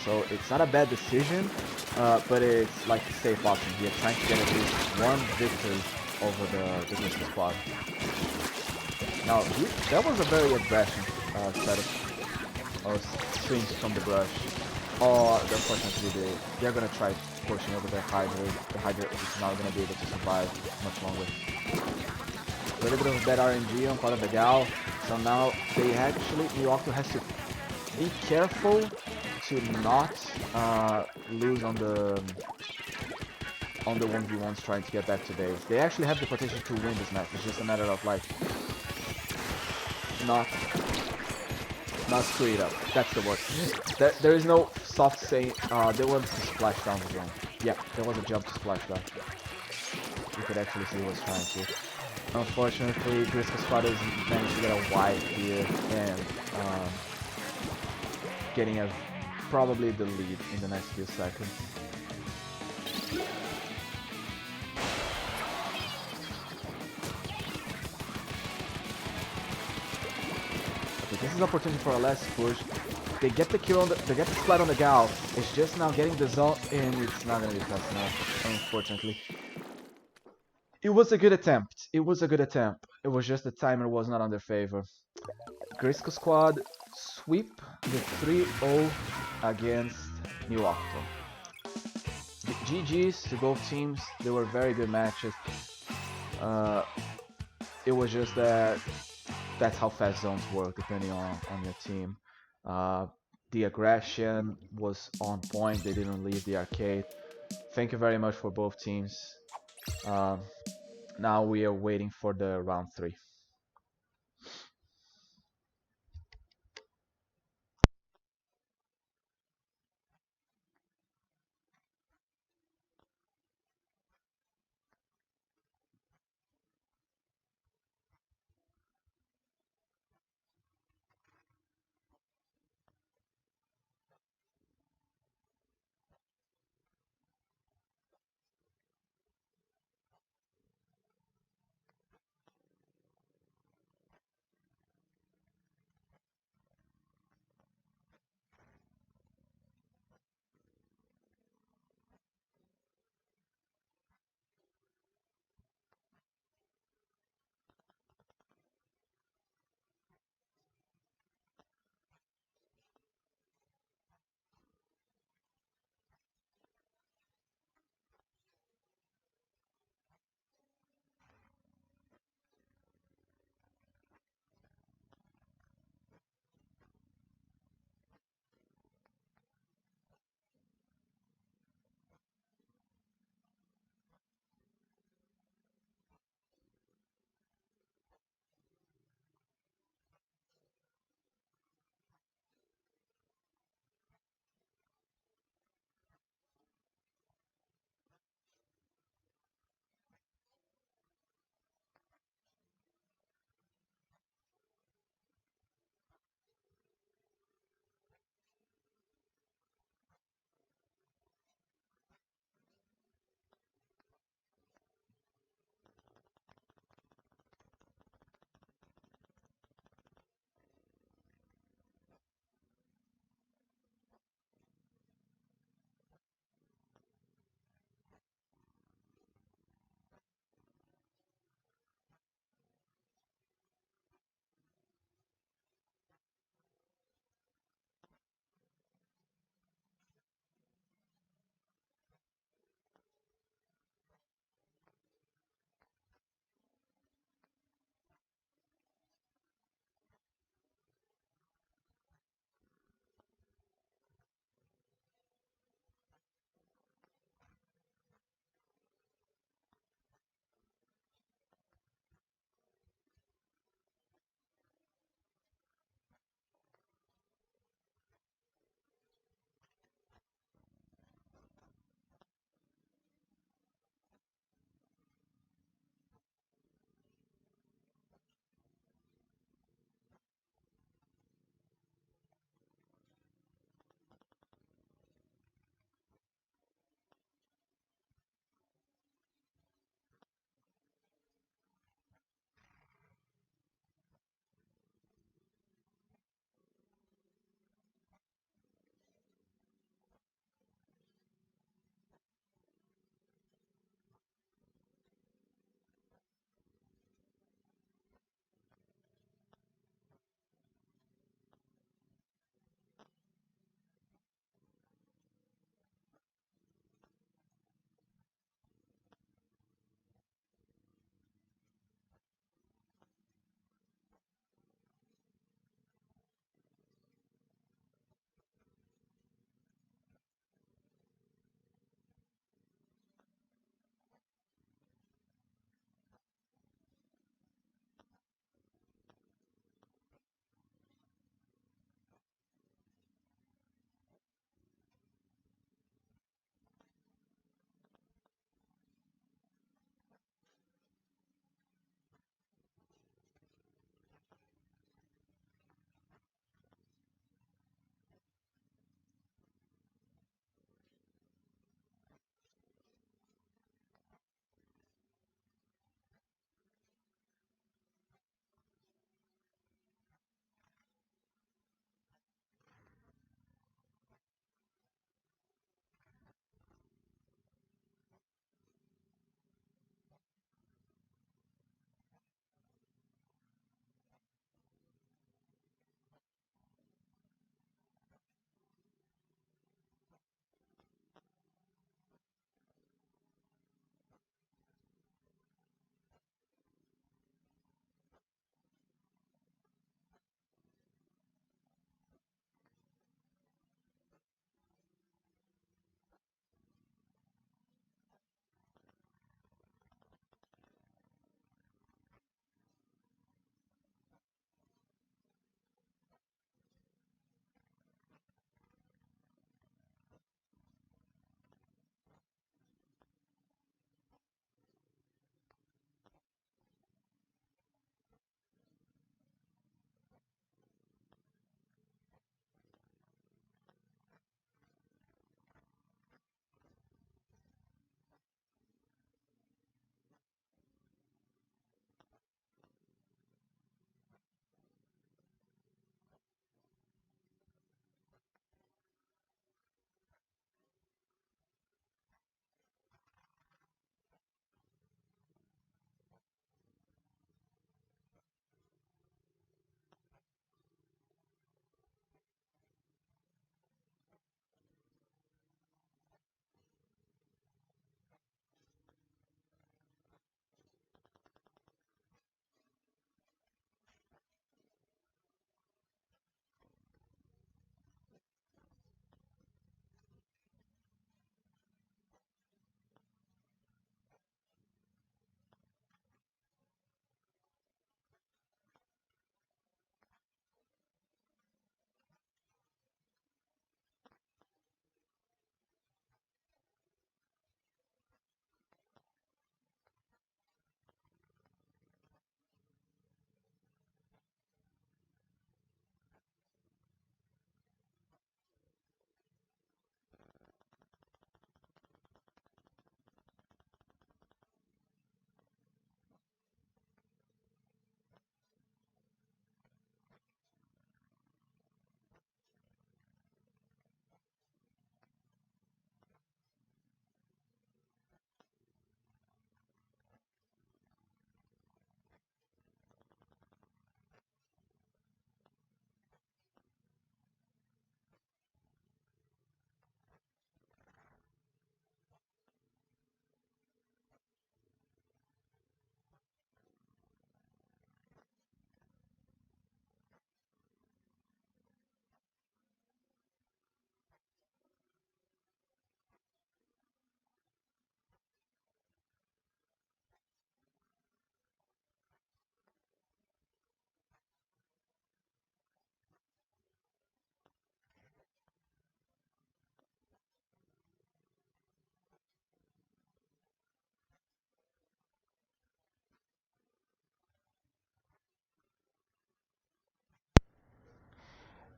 So it's not a bad decision, but it's like a safe option here, trying to get at least one victory over the Grizzly squad. Now, that was a very aggressive set of swings from the brush. Unfortunately, they're gonna try pushing over the Hydra. The Hydra is not gonna be able to survive much longer. A little bit of bad RNG on part of the Gal. So now they actually, Neo Octo has to be careful to not lose on the 1v1s trying to get back to base. They actually have the potential to win this match. It's just a matter of like not screw it up. That's the word. There is no soft saying. There was a splash down the zone. Yeah, there was a jump to splash down. You could actually see he was trying to. Unfortunately, Grisco Squad has managed to get a wipe here and getting probably the lead in the next few seconds. Okay, this is an opportunity for a last push. They get the kill on they get the splat on the Gal. It's just now getting the zone, and it's not gonna be fast enough, unfortunately. It was a good attempt. It was just the timer was not on their favor. Grisco Squad sweep the 3-0 against Neo Octo. GG's to both teams. They were very good matches. It was just that that's how fast zones work depending on your team. The aggression was on point. They didn't leave the arcade. Thank you very much for both teams. Now we are waiting for the round 3.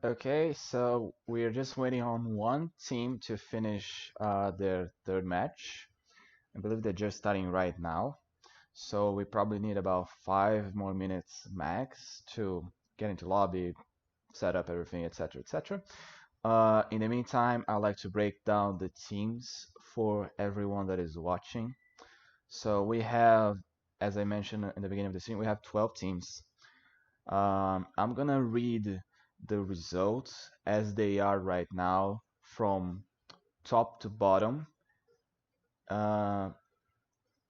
Okay, so we're just waiting on one team to finish their third match. I believe they're just starting right now. So we probably need about 5 more minutes max to get into lobby, set up everything, etc., etc. In the meantime, I'd like to break down the teams for everyone that is watching. So we have, as I mentioned in the beginning of the stream, we have 12 teams. I'm gonna read the results as they are right now from top to bottom, uh,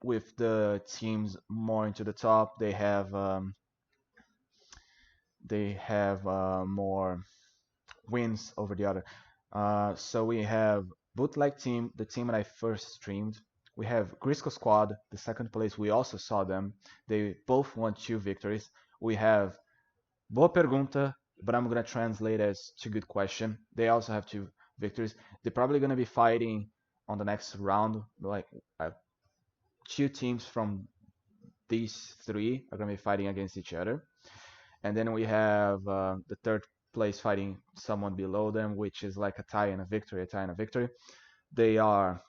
with the teams more into the top. They have more wins over the other. So we have Bootleg Team, the team that I first streamed. We have Grisco Squad, the second place. We also saw them. They both won 2 victories. We have Boa Pergunta, but I'm gonna translate as "to good question." They also have 2 victories. They're probably gonna be fighting on the next round. Like 2 teams from these 3 are gonna be fighting against each other. And then we have the third place fighting someone below them, which is like a tie and a victory, a tie and a victory. They are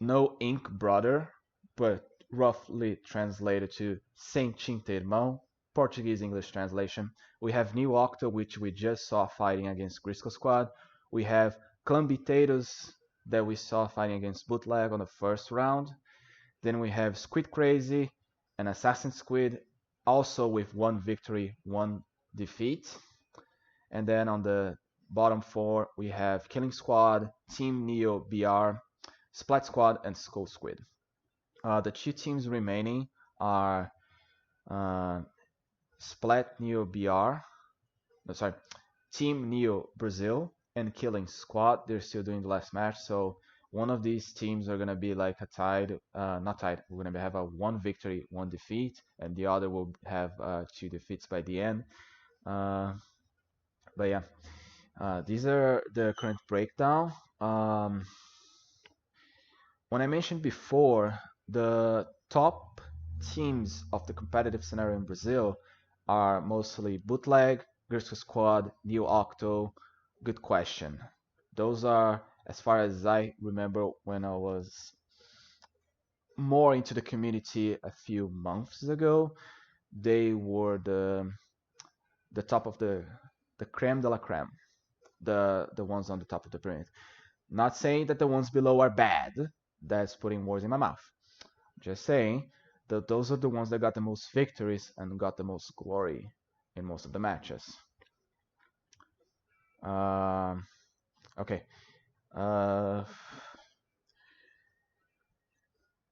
No Ink Brother, but roughly translated to Sem Tinta Irmão, Portuguese English translation. We have New Octo, which we just saw fighting against Grisco Squad. We have Clambiteiros that we saw fighting against Bootleg on the first round. Then we have Squid Crazy and Assassin Squid, also with 1 victory, 1 defeat. And then on the bottom 4, we have Killing Squad, Team Neo BR, Splat Squad, and Skull Squid. The 2 teams remaining are Splat Neo BR, no, sorry, Team Neo Brazil, and Killing Squad. They're still doing the last match, so one of these teams are gonna be like a tied, not tied. We're gonna have a 1 victory, 1 defeat, and the other will have 2 defeats by the end. But yeah, these are the current breakdown. When I mentioned before, the top teams of the competitive scenario in Brazil are mostly Bootleg, Grisco Squad, Neo Octo, Good Question. Those are, as far as I remember, when I was more into the community a few months ago, they were the top of the creme de la creme, the ones on the top of the pyramid. Not saying that the ones below are bad. That's putting words in my mouth. Just saying that those are the ones that got the most victories and got the most glory in most of the matches. Okay.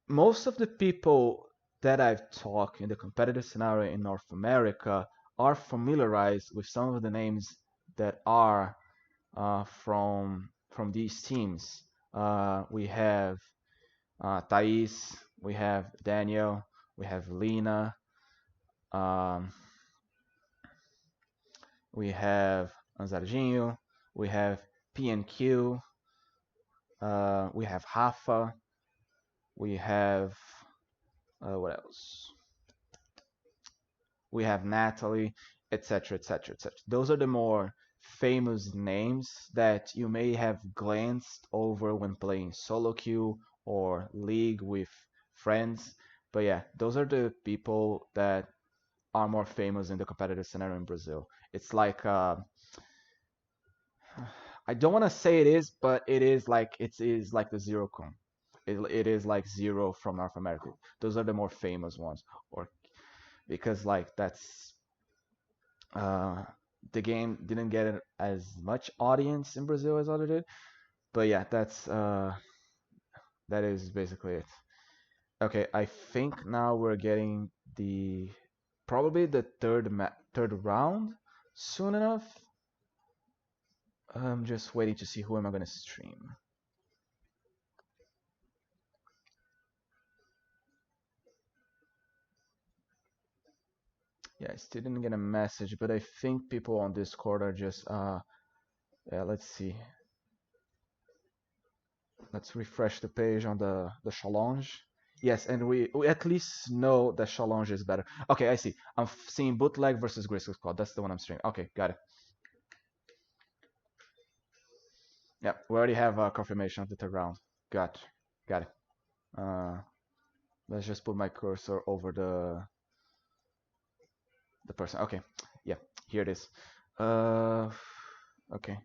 Most of the people that I've talked in the competitive scenario in North America are familiarized with some of the names that are from these teams. We have Thais, we have Daniel, we have Lena, we have Anzardinho, we have PNQ, we have Rafa, we have what else? We have Natalie, etc., etc., etc. Those are the more famous names that you may have glanced over when playing solo queue or league with friends. But yeah, those are the people that are more famous in the competitive scenario in Brazil. It's like I don't want to say it is, but it is like the Zero Kun. It is like Zero from North America. Those are the more famous ones, or because like that's the game didn't get as much audience in Brazil as other did. But yeah, that is basically it. Okay, I think now we're getting probably the third round soon enough. I'm just waiting to see who am I gonna stream. Yeah, I still didn't get a message, but I think people on Discord are just yeah, let's see. Let's refresh the page on the challenge. Yes, and we at least know that challenge is better. Okay, I see. I'm seeing Bootleg versus Grisco Squad. That's the one I'm streaming. Okay, got it. Yeah, we already have a confirmation of the third round. Got it. Let's just put my cursor over the person. Okay, yeah, here it is. Okay.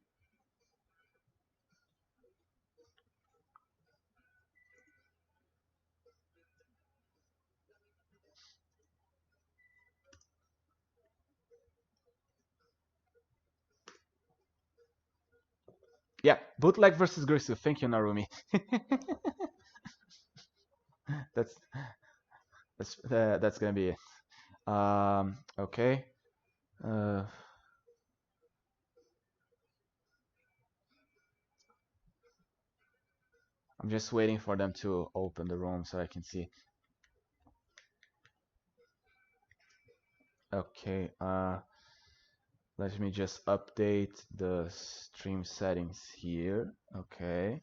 Yeah, bootleg versus Grisu. Thank you, Narumi. that's that's gonna be it. Okay. Uh, I'm just waiting for them to open the room so I can see. Okay. Let me just update the stream settings here. Okay.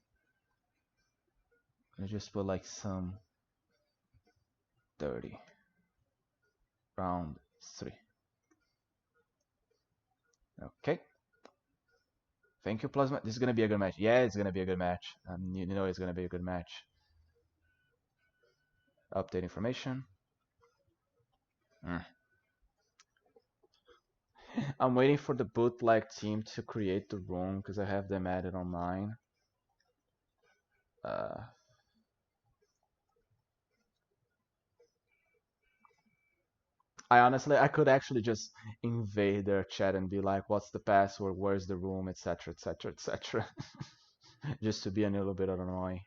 I just put like some 30. Round 3. Okay. Thank you, Plasma. This is gonna be a good match. Yeah, it's gonna be a good match. You know it's gonna be a good match. Update information. I'm waiting for the bootleg team to create the room because I have them added on mine. I could actually just invade their chat and be like, "What's the password? Where's the room? Etc. Etc. Etc." Just to be a little bit annoying.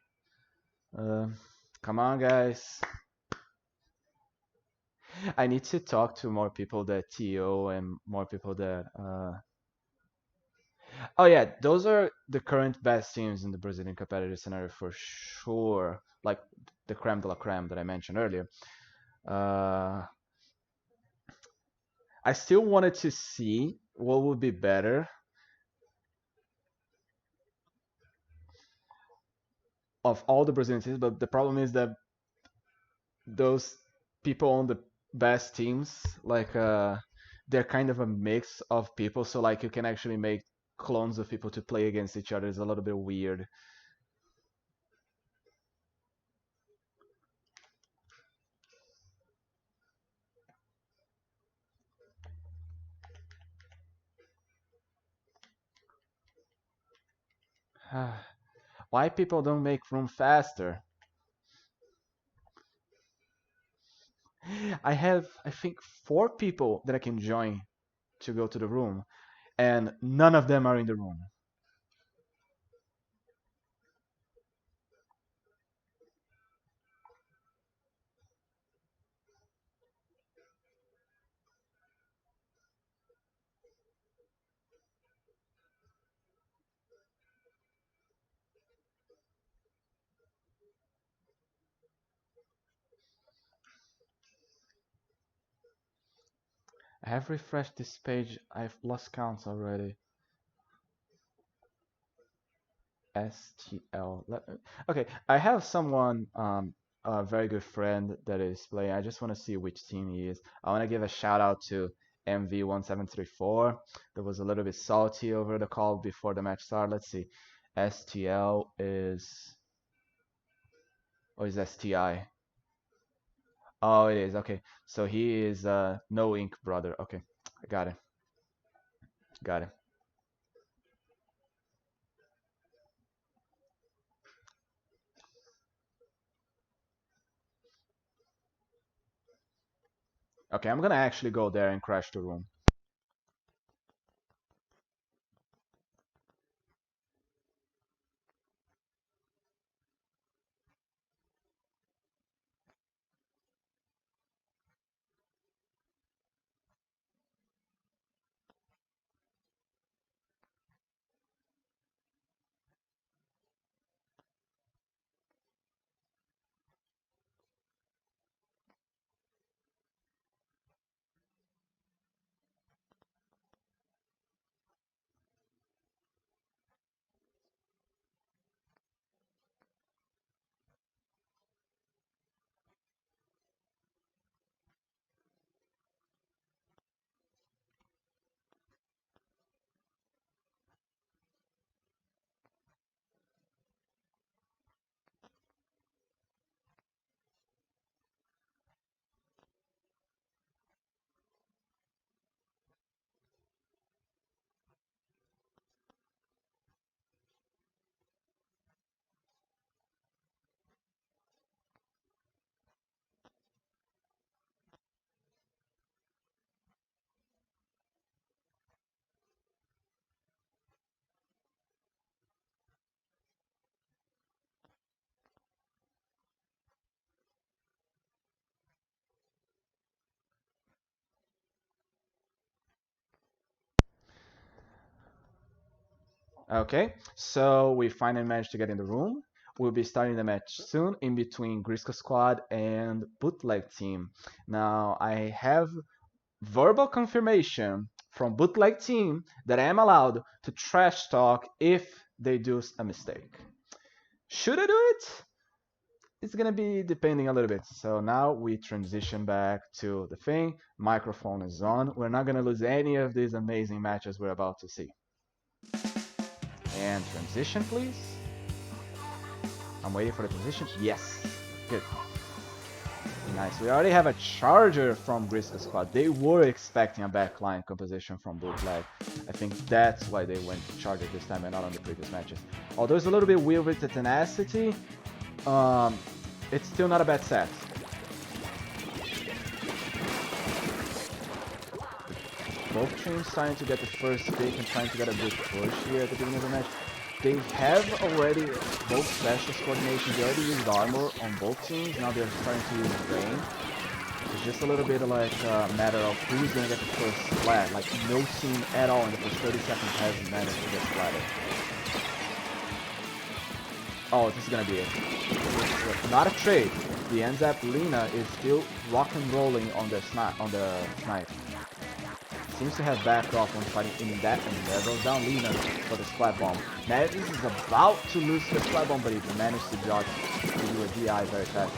Come on, guys. I need to talk to more people that TO and more people that. Oh yeah, those are the current best teams in the Brazilian competitive scenario for sure. Like the creme de la creme that I mentioned earlier. I still wanted to see what would be better of all the Brazilian teams, but the problem is that those people on the best teams, like they're kind of a mix of people, so like you can actually make clones of people to play against each other is a little bit weird. Why people don't make room faster? I have, I think, 4 people that I can join to go to the room, and none of them are in the room. I have refreshed this page. I've lost counts already. STL. Okay, I have someone, a very good friend that is playing. I just want to see which team he is. I want to give a shout out to MV1734. That was a little bit salty over the call before the match started. Let's see. STL is. Or is STI? Oh, it is. Okay. So he is No Ink Brother. Okay. I got it. Got it. Okay, I'm gonna actually go there and crash the room. Okay, so we finally managed to get in the room. We'll be starting the match soon in between Griska Squad and Bootleg Team. Now, I have verbal confirmation from Bootleg Team that I am allowed to trash talk if they do a mistake. Should I do it? It's gonna be depending a little bit. So now we transition back to the thing. Microphone is on. We're not gonna lose any of these amazing matches we're about to see. And transition, please. I'm waiting for the transition. Yes. Good. Nice. We already have a charger from Griska Squad. They were expecting a backline composition from Bootleg. I think that's why they went charger this time and not on the previous matches. Although it's a little bit weird with the tenacity, it's still not a bad set. Both teams trying to get the first pick and trying to get a good push here at the beginning of the match. They have already both specials coordination. They already used armor on both teams. Now they're starting to use rain. It's just a little bit like a matter of who's going to get the first splat. Like no team at all in the first 30 seconds has managed to get splatted. Oh, this is going to be it. Not a trade. The ends up Lina is still rock and rolling on the snipe. Seems to have backed off when fighting in that, and there goes down Lina for the splat bomb. Mavis is about to lose the splat bomb, but he managed to dodge to do a DI very fast.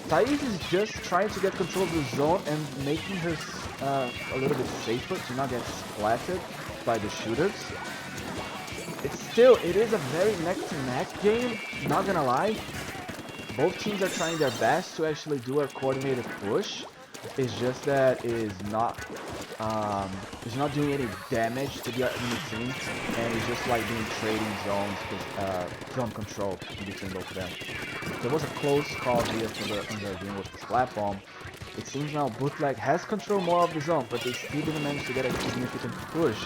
Thais is just trying to get control of the zone and making her a little bit safer to not get splatted by the shooters. It is a very neck-to-neck game, not gonna lie. Both teams are trying their best to actually do a coordinated push. It's just that it's not doing any damage to the enemy team, and it's just like being trading zones, zone control in between both of them. There was a close call here for the game with the splat bomb. It seems now Bootleg has control more of the zone, but they still didn't manage to get a significant push.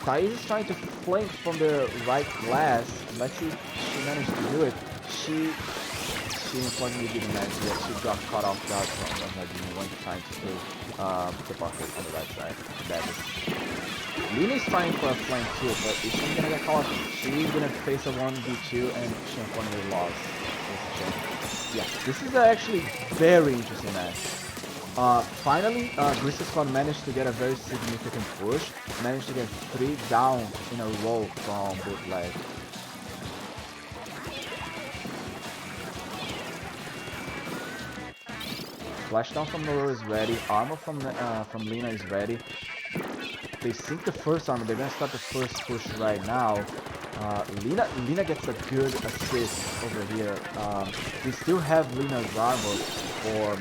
Thais is trying to flank from the right glass. Let's see if she managed to do it. She unfortunately didn't manage to. She got caught off guard from Nadine when trying to do the bucket on the right side. That is. Lina is trying for a flank too, but if she's gonna get caught, she's gonna face a 1v2 and she unfortunately lost. Yeah, this is actually very interesting match. Finally, Griska Squad managed to get a very significant push. Managed to get 3 down in a row from Bootleg. Flashdown from Noro is ready. Armor from Lina is ready. They sink the first armor. They're gonna start the first push right now. Lina gets a good assist over here. They still have Lina's armor for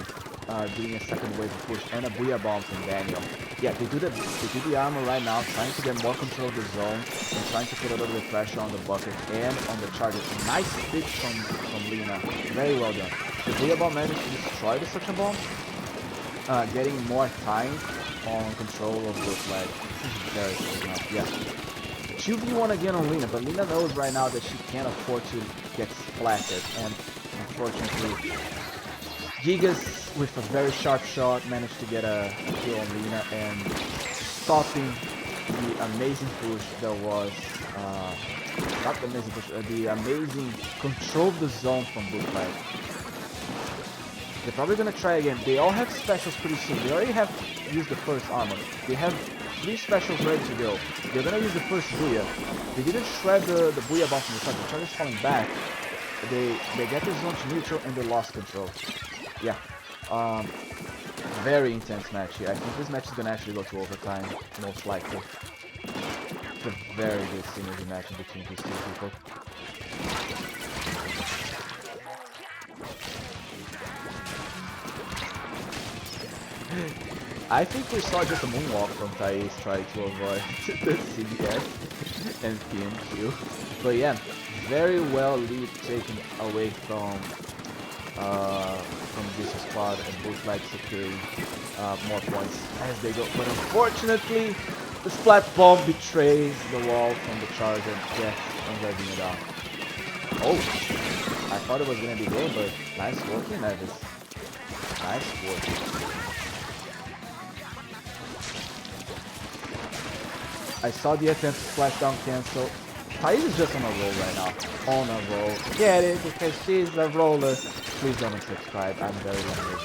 doing a second wave of push and a Booyah Bomb from Daniel. Yeah, they do the armor right now, trying to get more control of the zone and trying to put a little bit of pressure on the bucket and on the charger. Nice pick from Lina. Very well done. The Booyah Bomb managed to destroy the suction bomb, getting more time on control of Bootleg. This is very good now. Yeah. 2v1 again on Lina, but Lina knows right now that she can't afford to get splatted, and unfortunately Gigas with a very sharp shot managed to get a kill on Lina and stopping the amazing push that was not the amazing push, the amazing control of the zone from Bootleg. They're probably gonna try again. They all have specials pretty soon. They already have used the first armor. They have 3 specials ready to go. They're gonna use the first Booyah. They didn't shred the Booyah bomb from the charger. The charger's falling back. They get the zone to neutral and they lost control. Yeah. Very intense match here. I think this match is gonna actually go to overtime, most likely. It's a very good synergy match between these two people. I think we saw just a moonwalk from Thais trying to avoid the CDS and PMQ. But yeah, very well lead taken away from this squad, and Bootleg securing more points as they go. But unfortunately, the splat bomb betrays the wall from the charge and gets Angelina down. Oh, I thought it was gonna be game, but nice work, Mavis. Nice work. I saw the attempt to splash down cancel. Thais is just on a roll right now. On a roll. Get it? Because she's a roller. Please don't unsubscribe. I'm very lonely.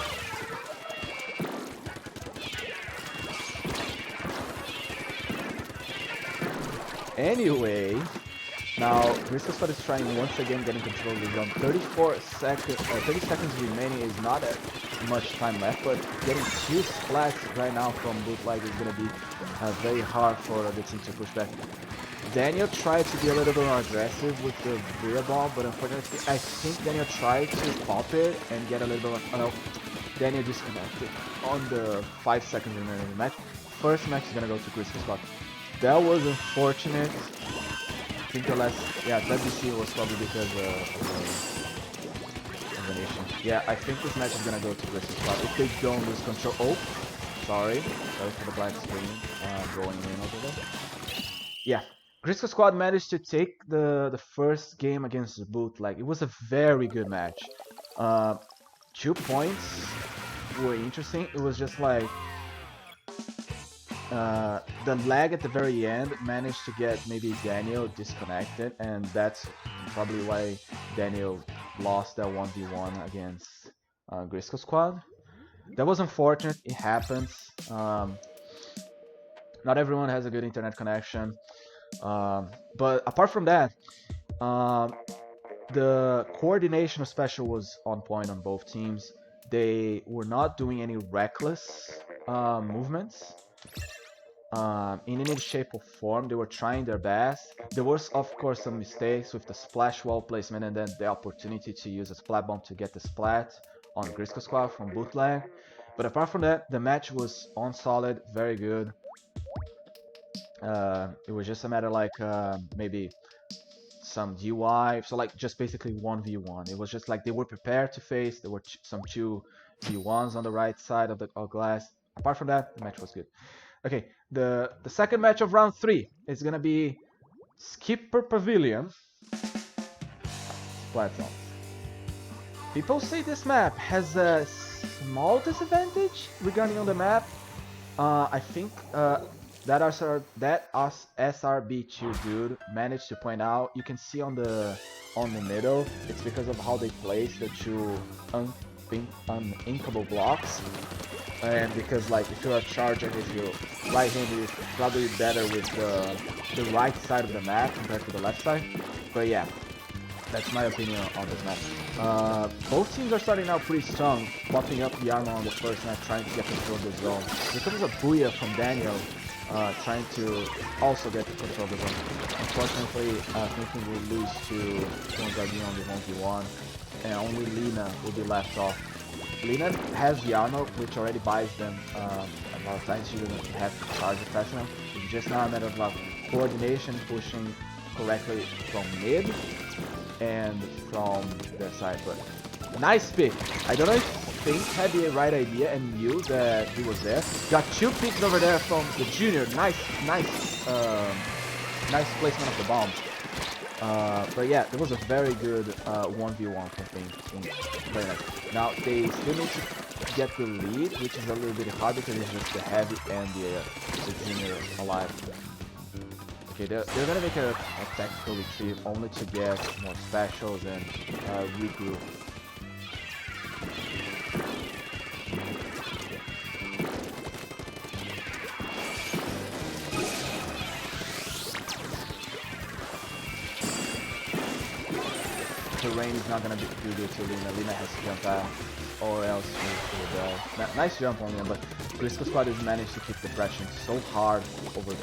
Anyway, now Crystal Squad is trying once again getting control of the zone. 30 seconds remaining is not that much time left, but getting 2 splats right now from Bootleg is going to be very hard for the team to push back. Daniel tried to be a little bit more aggressive with the Booyah Ball, but unfortunately I think Daniel tried to pop it and get a little bit more... Oh no, Daniel disconnected on the 5 seconds remaining in the match. First match is going to go to Crystal Squad. That was unfortunate. I think the last... Yeah, that DC was probably because of an issue. Yeah, I think this match is going to go to Crystal Squad. If they don't lose control... Oh, sorry. Sorry for the black screen going in over there. Yeah, Crystal Squad managed to take the first game against the Bootleg. It was a very good match. 2 points were interesting. It was just like... the lag at the very end managed to get maybe Daniel disconnected, and that's probably why Daniel lost that 1v1 against Grisco Squad. That was unfortunate, it happens. Not everyone has a good internet connection, but apart from that, the coordination of Special was on point on both teams. They were not doing any reckless movements. In any shape or form, they were trying their best. There was, of course, some mistakes with the splash wall placement and then the opportunity to use a splat bomb to get the splat on Grisco Squad from Bootleg. But apart from that, the match was on solid, very good. It was just a matter like maybe some DY, so like just basically 1v1. It was just like they were prepared to face. There were some 2v1s on the right side of the glass. Apart from that, the match was good. Okay, the second match of round 3 is gonna be Skipper Pavilion. Splat zone. People say this map has a small disadvantage regarding on the map. I think that SRB2 dude managed to point out. You can see on the middle, it's because of how they place the 2 uninkable blocks. And because like if you're a charger, if you're right-handed, it's probably better with the right side of the map compared to the left side. But yeah, that's my opinion on this map. Both teams are starting out pretty strong, popping up the armor on the first map, trying to get control of the zone. There comes a Booyah from Daniel, trying to also get the control of the zone. Unfortunately, thinking we'll lose to Gonzaguinho on the 1v1, and only Lina will be left off. Lina has the armor, which already buys them a lot of times. She doesn't have to charge it fast enough. It's just now a matter of coordination, pushing correctly from mid and from the side. But nice pick. I don't know if Fink had the right idea and knew that he was there. Got 2 picks over there from the junior. Nice placement of the bombs. But yeah, it was a very good 1v1 campaign. Very nice. Now they still need to get the lead, which is a little bit hard because it's just the heavy and the junior alive. Okay, they're gonna make a tactical retreat only to get more specials and regroup. Terrain is not gonna do good to Lina. Lina has to jump out, or else she will die. Nice jump on Lina, but Grisco Squad has managed to keep the pressure so hard over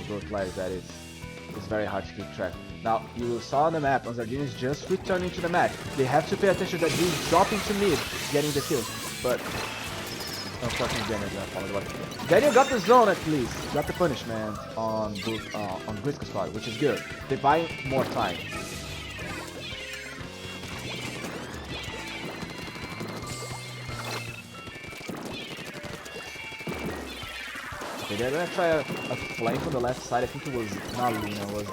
Bootleg that it's very hard to keep track. Now you saw on the map, Gonzaguinho is just returning to the match. They have to pay attention that he's dropping to mid, getting the kill. But unfortunately, Daniel's gonna follow the button. Daniel got the zone at least, got the punishment on Grisco Squad, which is good. They buy more time. Okay, they're gonna try a flank on the left side. I think it was not Lina, it was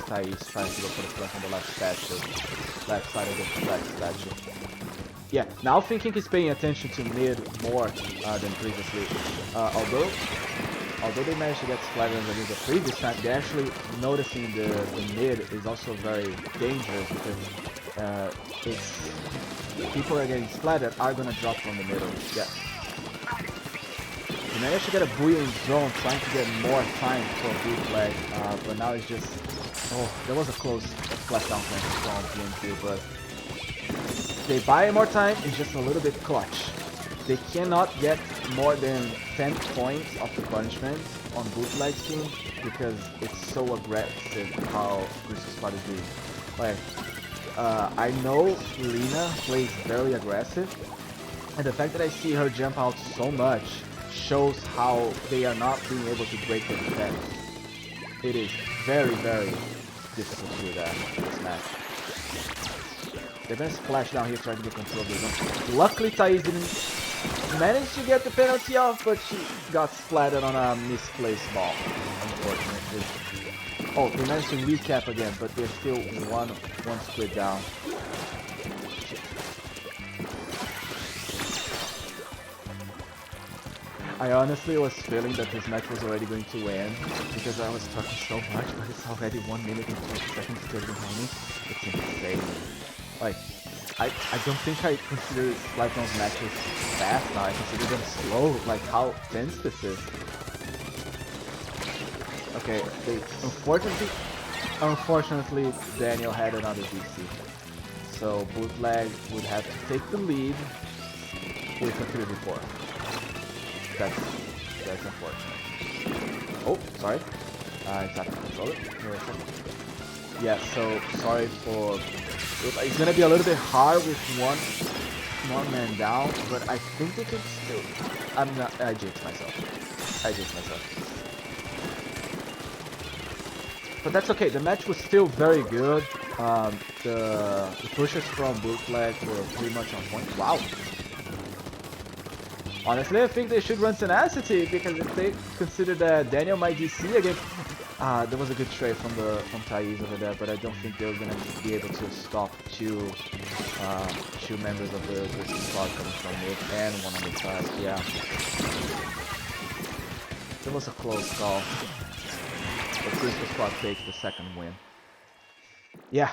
Thais trying to go for the flank on the left statue. Left side of the left statue. Yeah, now thinking he's paying attention to mid more than previously. Although although they managed to get splattered against the previous time, they're actually noticing the mid is also very dangerous because it's people are getting splattered are gonna drop from the middle. Yeah. He managed to get a buoyant zone, trying to get more time for bootleg, but now it's just... Oh, there was a close splashdown from PNQ, but they buy more time, it's just a little bit clutch. They cannot get more than 10 points of the punishment on bootleg's team because it's so aggressive how Crystal Squad is doing. Like, I know Lina plays very aggressive, and the fact that I see her jump out so much shows how they are not being able to break their defense. It is very, very difficult to do that in this match. They're gonna splash down here trying to get control of the zone. Luckily, Thais didn't manage to get the penalty off, but she got splattered on a misplaced ball, unfortunately. Oh, they managed to recap again, but they're still one split down. I honestly was feeling that this match was already going to end because I was talking so much, but it's already 1 minute and 20 seconds still behind me. It's insane. Like, I don't think I consider Splatoon's matches fast now. I consider them slow, like how tense this is. Okay, unfortunately, Daniel had another DC. So Bootleg would have to take the lead with a 3v4. That's unfortunate. Oh, sorry. It's out of control. Yeah, so sorry for... It's gonna be a little bit hard with one man down, but I think they can still... I jinxed myself. But that's okay, the match was still very good. The pushes from Bootleg were pretty much on point. Wow! Honestly, I think they should run Tenacity, because if they consider that Daniel might DC again... there was a good trade from Thais over there, but I don't think they're gonna be able to stop two members of the Crystal Squad coming from mid and one on the side. Yeah, it was a close call. The Crystal Squad takes the second win. Yeah,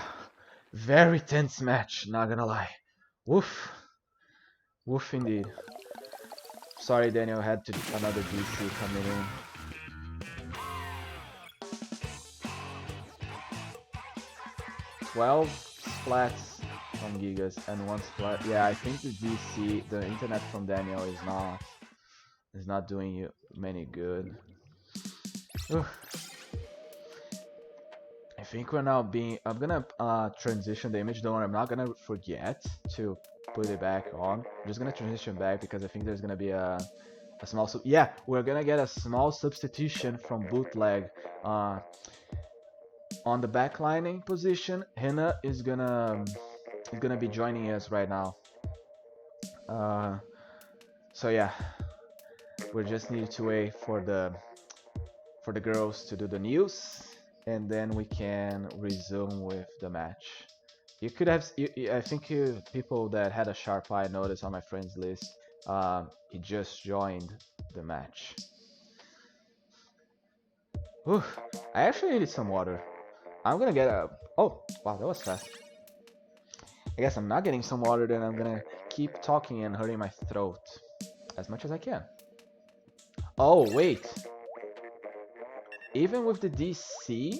very tense match. Not gonna lie. Woof, woof indeed. Sorry, Daniel had to another DC coming in. "12 splats from Gigas and 1 splat." Yeah, I think the DC, the internet from Daniel is not doing you many good. I think we're now being... I'm gonna transition the image. Don't worry, I'm not gonna forget to put it back on. I'm just gonna transition back because I think there's gonna be a small... Yeah, we're gonna get a small substitution from Bootleg. On the backlining position, Hina is gonna be joining us right now. So yeah, we just need to wait for the girls to do the news, and then we can resume with the match. You could have, I think people that had a sharp eye noticed on my friends list. He just joined the match. Whew, I actually needed some water. I'm gonna get a... Oh, wow, that was fast. I guess I'm not getting some water, then I'm gonna keep talking and hurting my throat as much as I can. Oh, wait. Even with the DC,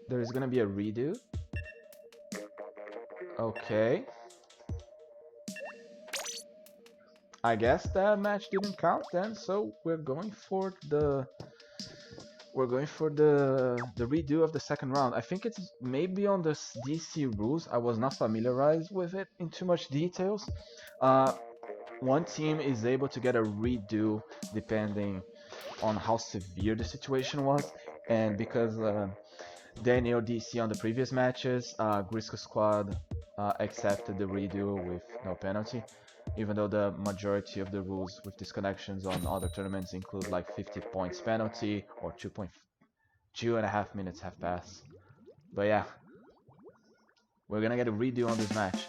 there's gonna be a redo. Okay. I guess that match didn't count then, so we're going for the redo of the second round. I think it's maybe on the DC rules. I was not familiarized with it in too much details. One team is able to get a redo depending on how severe the situation was, and because Daniel DC on the previous matches, Grisco Squad accepted the redo with no penalty, even though the majority of the rules with disconnections on other tournaments include like 50 points penalty or 2.5 minutes have passed. But yeah, we're gonna get a redo on this match.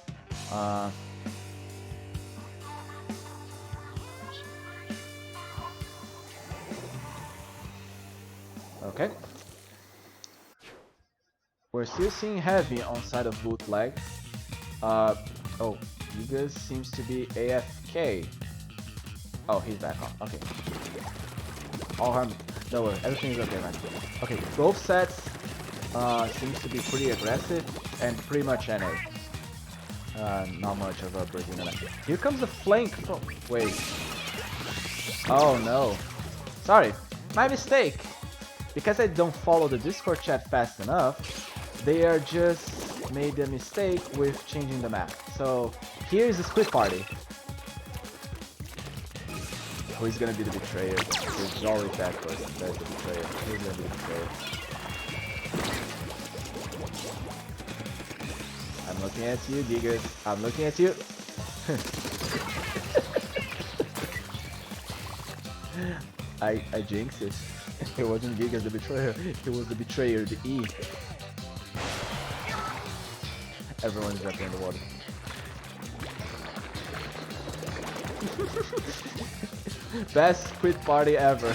Okay. We're still seeing heavy on side of bootleg. Oh, Gigas seems to be AFK. Oh, he's back on. Okay. All harm. Don't worry, everything is okay, man. Okay, both sets seems to be pretty aggressive and pretty much NA. Not much of a Brazilian. Here comes the flank from. Wait. Oh no. Sorry, my mistake. Because I don't follow the Discord chat fast enough, they are just made a mistake with changing the map. So here is the squid party. Who is gonna be the betrayer? There's always that person. There's the betrayer. Who's gonna be the betrayer? I'm looking at you, Gigas. I'm looking at you. I jinxed it. It wasn't Gigas the betrayer. It was the betrayer, the E. Everyone's jumping in the water. Best squid party ever.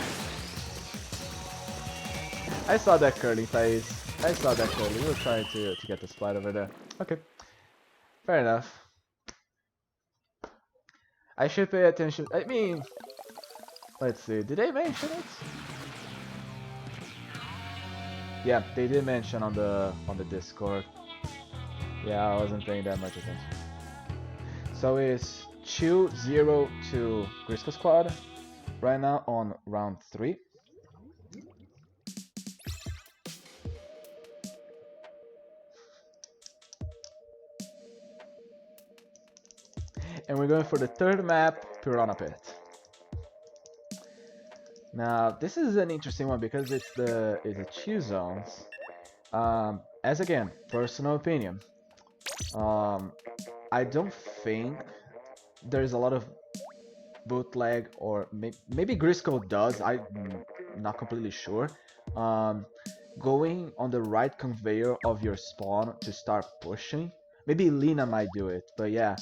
I saw that curling, Thais. I saw that curling. We were trying to get the splat over there. Okay. Fair enough. I should pay attention. I mean, let's see. Did they mention it? Yeah, they did mention on the Discord. Yeah, I wasn't paying that much attention. So it's 2-0 to Grisco Squad right now on round 3. And we're going for the third map, Piranha Pit. Now, this is an interesting one because it's the 2 zones. As again, personal opinion. I don't think there's a lot of bootleg, or maybe Grisco does. I'm not completely sure. Going on the right conveyor of your spawn to start pushing. Maybe Lina might do it, but yeah,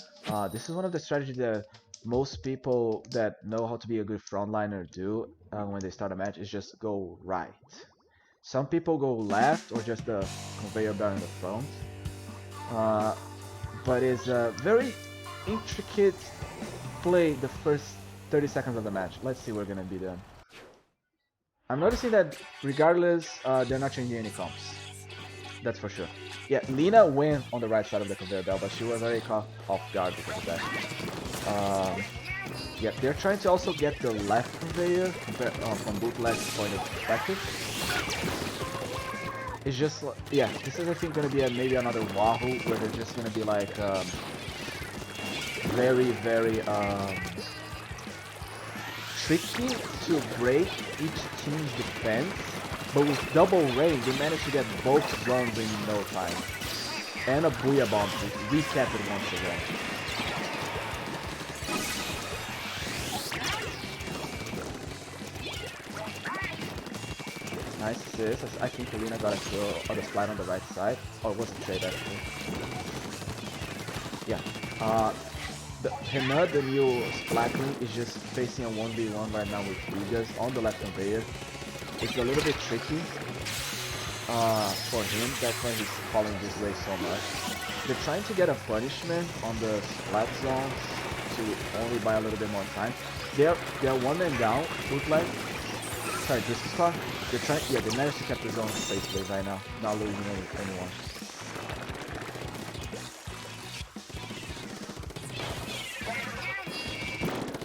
this is one of the strategies that most people that know how to be a good frontliner do when they start a match, is just go right. Some people go left or just the conveyor belt in the front, but it's a very intricate play the first 30 seconds of the match. Let's see what's gonna be done. I'm noticing that regardless, they're not changing any comps. That's for sure. Yeah, Lina went on the right side of the conveyor belt, but she was already caught off guard because of that. Yeah, they're trying to also get the left conveyor from bootleg's point of perspective. It's just, yeah, this is I think gonna be maybe another Wahoo where they're just gonna be like very tricky to break each team's defense, but with double range they managed to get both zones in no time. And a Booyah Bomb to recap it once again. Nice assist. I think Alina got a kill on the slide on the right side. Oh, it was a trade actually. Yeah. Hena, the new Splatling, is just facing a 1v1 right now with Gigas on the left conveyor. It's a little bit tricky for him, that's why he's following this way so much. They're trying to get a punishment on the Splat zones to only buy a little bit more time. They're one man down, bootleg. Sorry, this is far. They're trying, yeah, they managed to keep the zone safely right now, not losing anyone.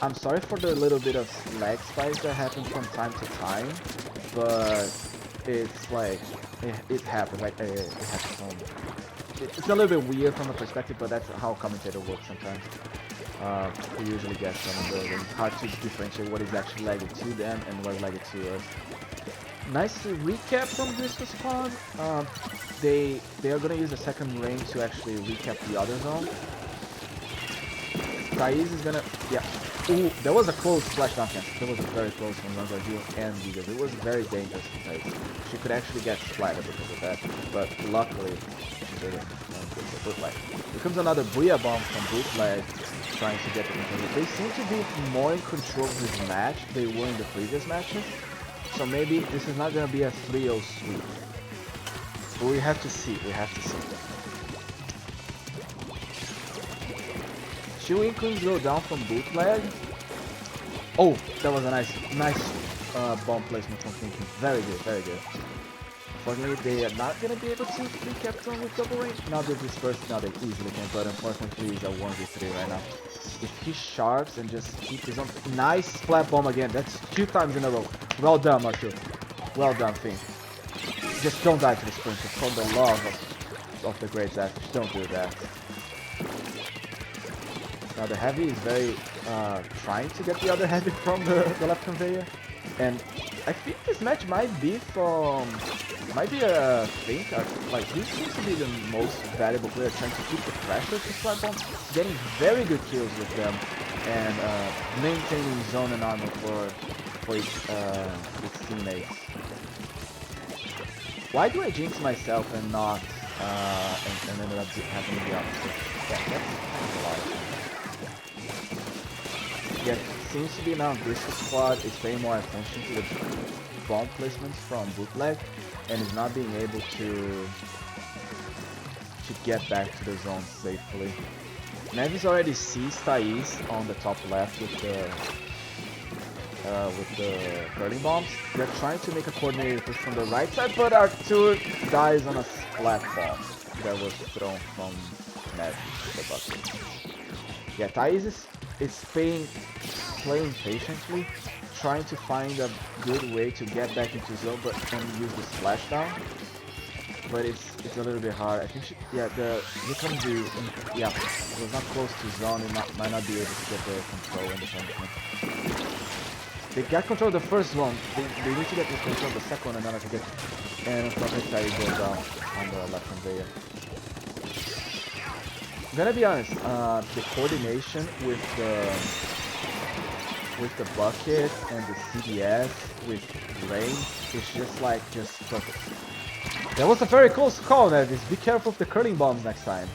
I'm sorry for the little bit of lag spikes that happen from time to time, but it's like, it happens, like, it happens. It's a little bit weird from a perspective, but that's how commentator works sometimes. We usually get some of the, it's hard to differentiate what is actually lagging to them and what is lagging to us. Nice recap from Grisco Spawn. They are gonna use the second range to actually recap the other zone. Thais is gonna, yeah. Ooh, that was a close splashdown camp. That was a very close from Ranzardil and Gigas. It was very dangerous for Thais. She could actually get splattered because of that, but luckily she didn't. Bootleg. Here comes another Booyah Bomb from Bootleg, trying to get the control. They seem to be more in control of this match than they were in the previous matches. So maybe this is not gonna be a 3-0 sweep. But we have to see. We have to see. Two Inklings go down from bootleg. Oh, that was a nice bomb placement from Thinking. Very good, very good. Unfortunately, they are not gonna be able to free Captain with double range. Now they're dispersed, now they easily can, but unfortunately it's a 1v3 right now. If he sharps and just keep his own nice splat bomb again, that's 2 times in a row. Well done, Marshall. Well done, Fink. Just don't die to the sprinter for the love of the great Starfish. Don't do that. Now the heavy is very trying to get the other heavy from the left conveyor, and I think this match might be a Fink. Like he seems to be the most valuable player, trying to keep the pressure to flat bomb, getting very good kills with them, and maintaining zone and armor for its teammates. Why do I jinx myself and not and ended up happening the opposite? Yeah, that's kind of a lot. Yeah, seems to be now Gristle Squad is paying more attention to the bomb placements from bootleg and is not being able to get back to the zone safely. Nevis already sees Thais on the top left with the curling bombs. They're trying to make a coordinated push from the right side, but Arthur dies on a splat bomb that was thrown from Nevis to the bucket. Yeah, Thais is playing patiently, trying to find a good way to get back into zone, but can use the splashdown. But it's a little bit hard. I think here comes the it was not close to zone. It might not be able to get the control and the punishment. They got control of the first one. They need to get the control of the second one in order to get. And unfortunately, Thais goes down on the left conveyor. I'm gonna be honest, the coordination with the bucket and the CDS with rain is just perfect. That was a very close call, Nevis. Be careful with the curling bombs next time.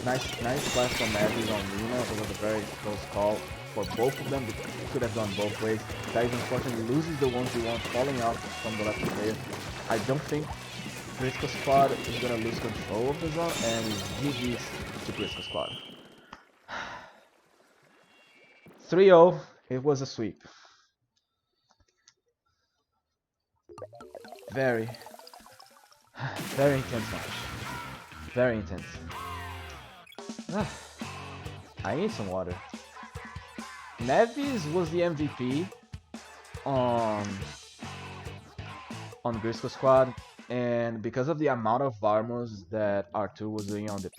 Nice flash from Nevis on Luna. It was a very close call for both of them. They could have gone both ways. Thais unfortunately loses the 1v1, falling out from the left player. I don't think Gristle Squad is gonna lose control of the zone, and GG's to Gristle Squad. 3-0, it was a sweep. Very intense match. Very intense. I need some water. Nevis was the MVP on Gristle Squad, and because of the amount of armors that R2 was doing on the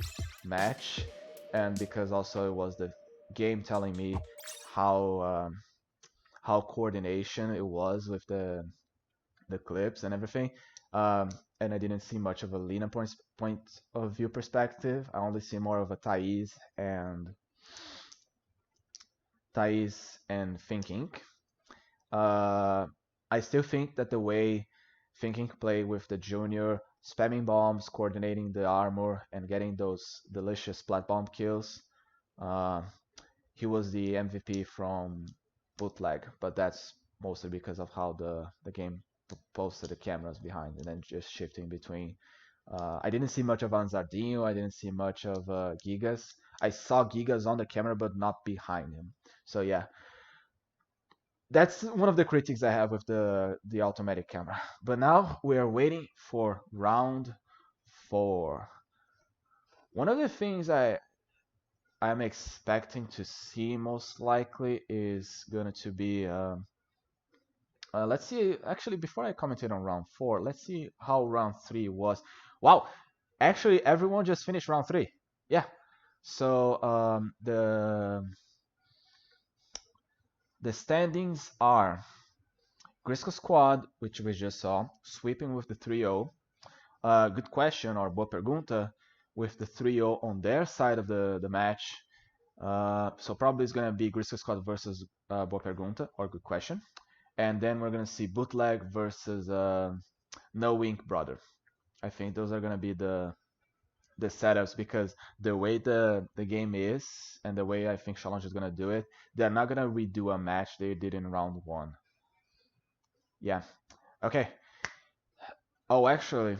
match, and because also it was the game telling me how coordination it was with the clips and everything, and I didn't see much of a Lina point of view perspective. I only see more of a Thais and Thinking. I still think that the way Thinking played with the junior, spamming bombs, coordinating the armor, and getting those delicious splat bomb kills, he was the MVP from bootleg, but that's mostly because of how the game posted the cameras behind and then just shifting between. I didn't see much of Anzardinho, I didn't see much of Gigas. I saw Gigas on the camera but not behind him. So yeah, that's one of the critiques I have with the automatic camera. But now we are waiting for round 4. One of the things I'm expecting to see most likely is going to be let's see. Actually, before I commented on round 4, let's see how round 3 was. Wow, actually everyone just finished round 3. Yeah, so the standings are Gristle Squad, which we just saw, sweeping with the 3-0. Good question, or boa pergunta, with the 3-0 on their side of the match. So probably it's going to be Gristle Squad versus boa pergunta, or good question. And then we're going to see Bootleg versus No Wink Brother. I think those are going to be the the setups, because the way the game is and the way I think Challenge is gonna do it, they're not gonna redo a match they did in round 1. Yeah. Okay. Oh, actually,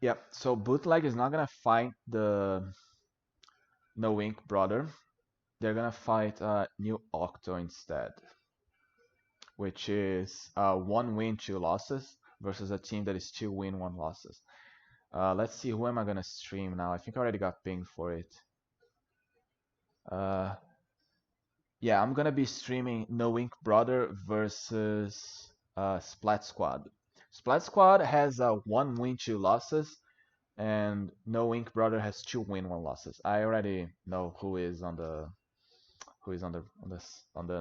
yeah. So Bootleg is not gonna fight the No Ink brother. They're gonna fight New Octo instead, which is 1 win, 2 losses versus a team that is 2 win, 1 losses. Let's see, who am I gonna stream now? I think I already got pinged for it. Yeah, I'm gonna be streaming No Ink Brother versus Splat Squad. Splat Squad has 1 win, 2 losses, and No Ink Brother has 2 win, 1 losses. I already know who is on the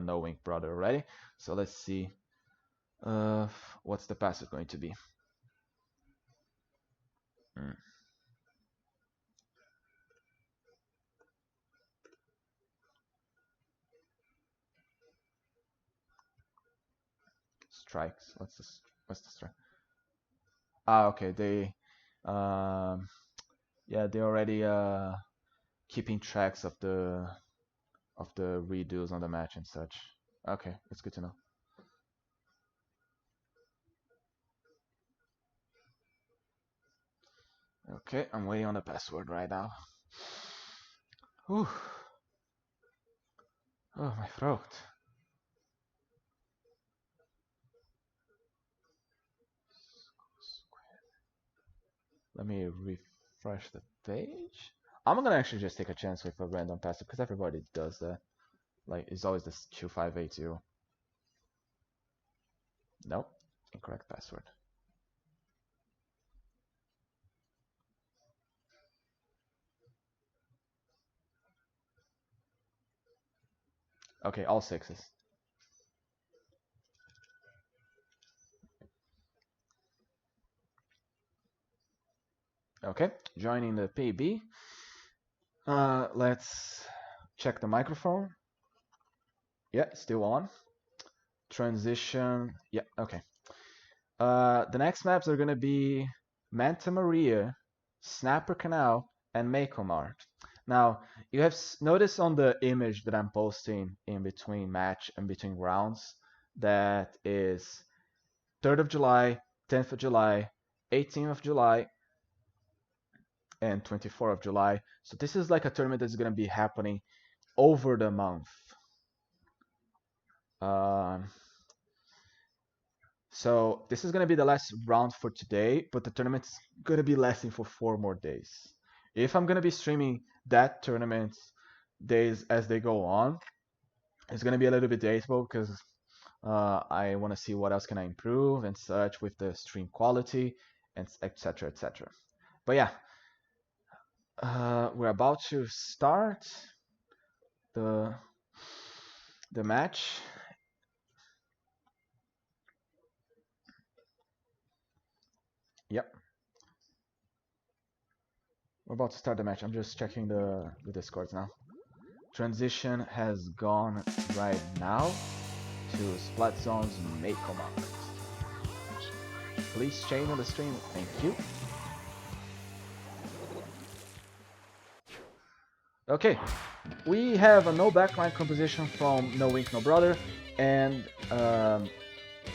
No Ink Brother already. So let's see. What's the password going to be? Hmm. Strikes. What's the strike? Ah, okay. Yeah, they already keeping tracks of the redos on the match and such. Okay, it's good to know. Okay, I'm waiting on the password right now. Whew. Oh, my throat. Let me refresh the page. I'm gonna actually just take a chance with a random password because everybody does that. Like, it's always this 2582. Nope, incorrect password. Okay, all 6s. Okay, joining the PB. Let's check the microphone. Yeah, still on. Transition. Yeah, okay. The next maps are gonna be Manta Maria, Snapper Canal, and Mako Mart. Now, you have noticed on the image that I'm posting in between match and between rounds that is 3rd of July, 10th of July, 18th of July, and 24th of July. So this is like a tournament that's going to be happening over the month. So this is going to be the last round for today, but the tournament's going to be lasting for 4 more days. If I'm going to be streaming that tournament days as they go on, it's going to be a little bit debatable because I want to see what else can I improve and such with the stream quality and etc. etc. But yeah, we're about to start the match. Yep. We're about to start the match. I'm just checking the discords now. Transition has gone right now to Splat Zone's Make Command. Please chain on the stream. Thank you. Okay, we have a no backline composition from No Ink No Brother, and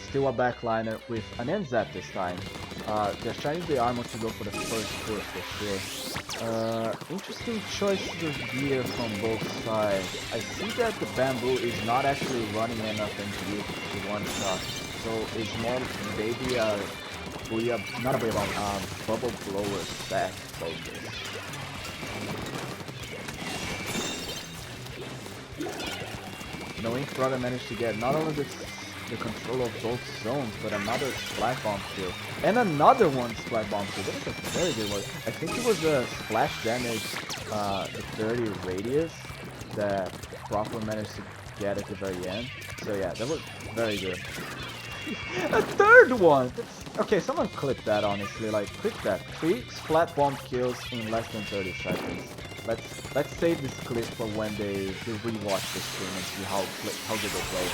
still a backliner with an N-Zap this time. They're trying the armor to go for the first push for sure. Interesting choices of gear from both sides. I see that the bamboo is not actually running enough NG to one shot, so it's more maybe a not a booyah, bubble blower stack focus. No Ink Brother managed to get not only the control of both zones, but another Splat Bomb kill. And another one Splat Bomb kill. That was a very good one. I think it was a splash damage, the 30 radius that Proper managed to get at the very end. So yeah, that was very good. A third one! Okay, someone clip that honestly, like clip that. 3 Splat Bomb kills in less than 30 seconds. Let's save this clip for when they rewatch the stream and see how good they play.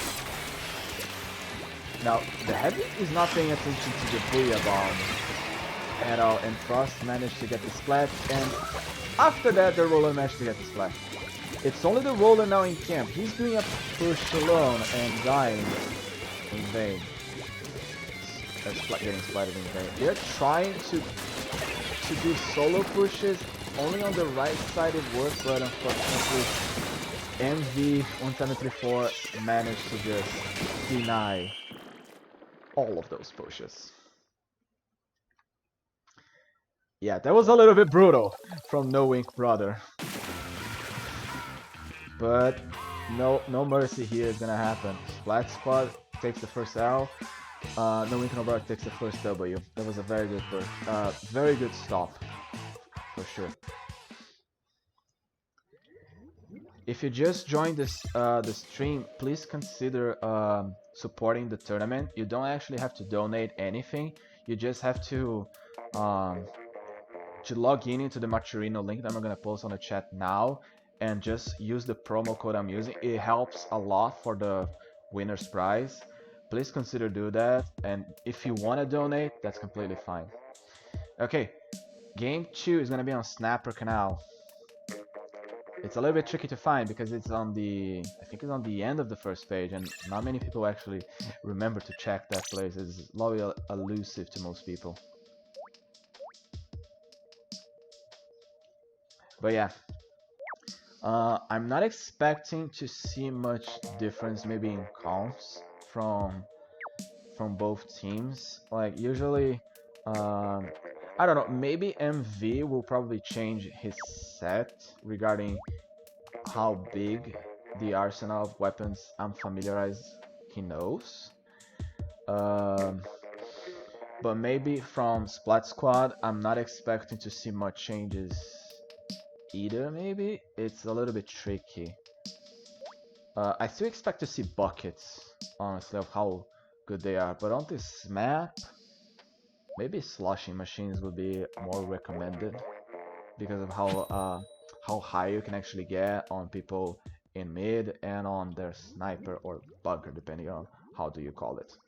Now, the Heavy is not paying attention to the Booyah Bomb. and Frost managed to get the splat, and after that the Roller managed to get the splat. It's only the Roller now in camp. He's doing a push alone and dying in vain. Getting splatted in vain. They're trying to do solo pushes only on the right side. It works, but unfortunately MV1734 managed to just deny all of those pushes. Yeah, that was a little bit brutal from No Ink Brother. But no mercy here is gonna happen. Black Squad takes the first L. No Ink No Brother takes the first W. That was a very good stop for sure. If you just joined this the stream, please consider supporting the tournament. You don't actually have to donate anything. You just have to log in into the Maturino link that I'm gonna post on the chat now, and just use the promo code I'm using. It helps a lot for the winner's prize. Please consider do that, and if you want to donate, that's completely fine. Okay, game 2 is gonna be on Snapper Canal. It's a little bit tricky to find because it's on the, I think it's on the end of the first page, and not many people actually remember to check that place. It's a little elusive to most people. But yeah, I'm not expecting to see much difference maybe in comps from both teams. Like usually, I don't know, maybe MV will probably change his set regarding how big the arsenal of weapons I'm familiarized he knows. But maybe from Splat Squad, I'm not expecting to see much changes either. Maybe it's a little bit tricky. I still expect to see buckets, honestly, of how good they are. But on this map, maybe sloshing machines would be more recommended because of how high you can actually get on people in mid and on their sniper or bugger, depending on how do you call it.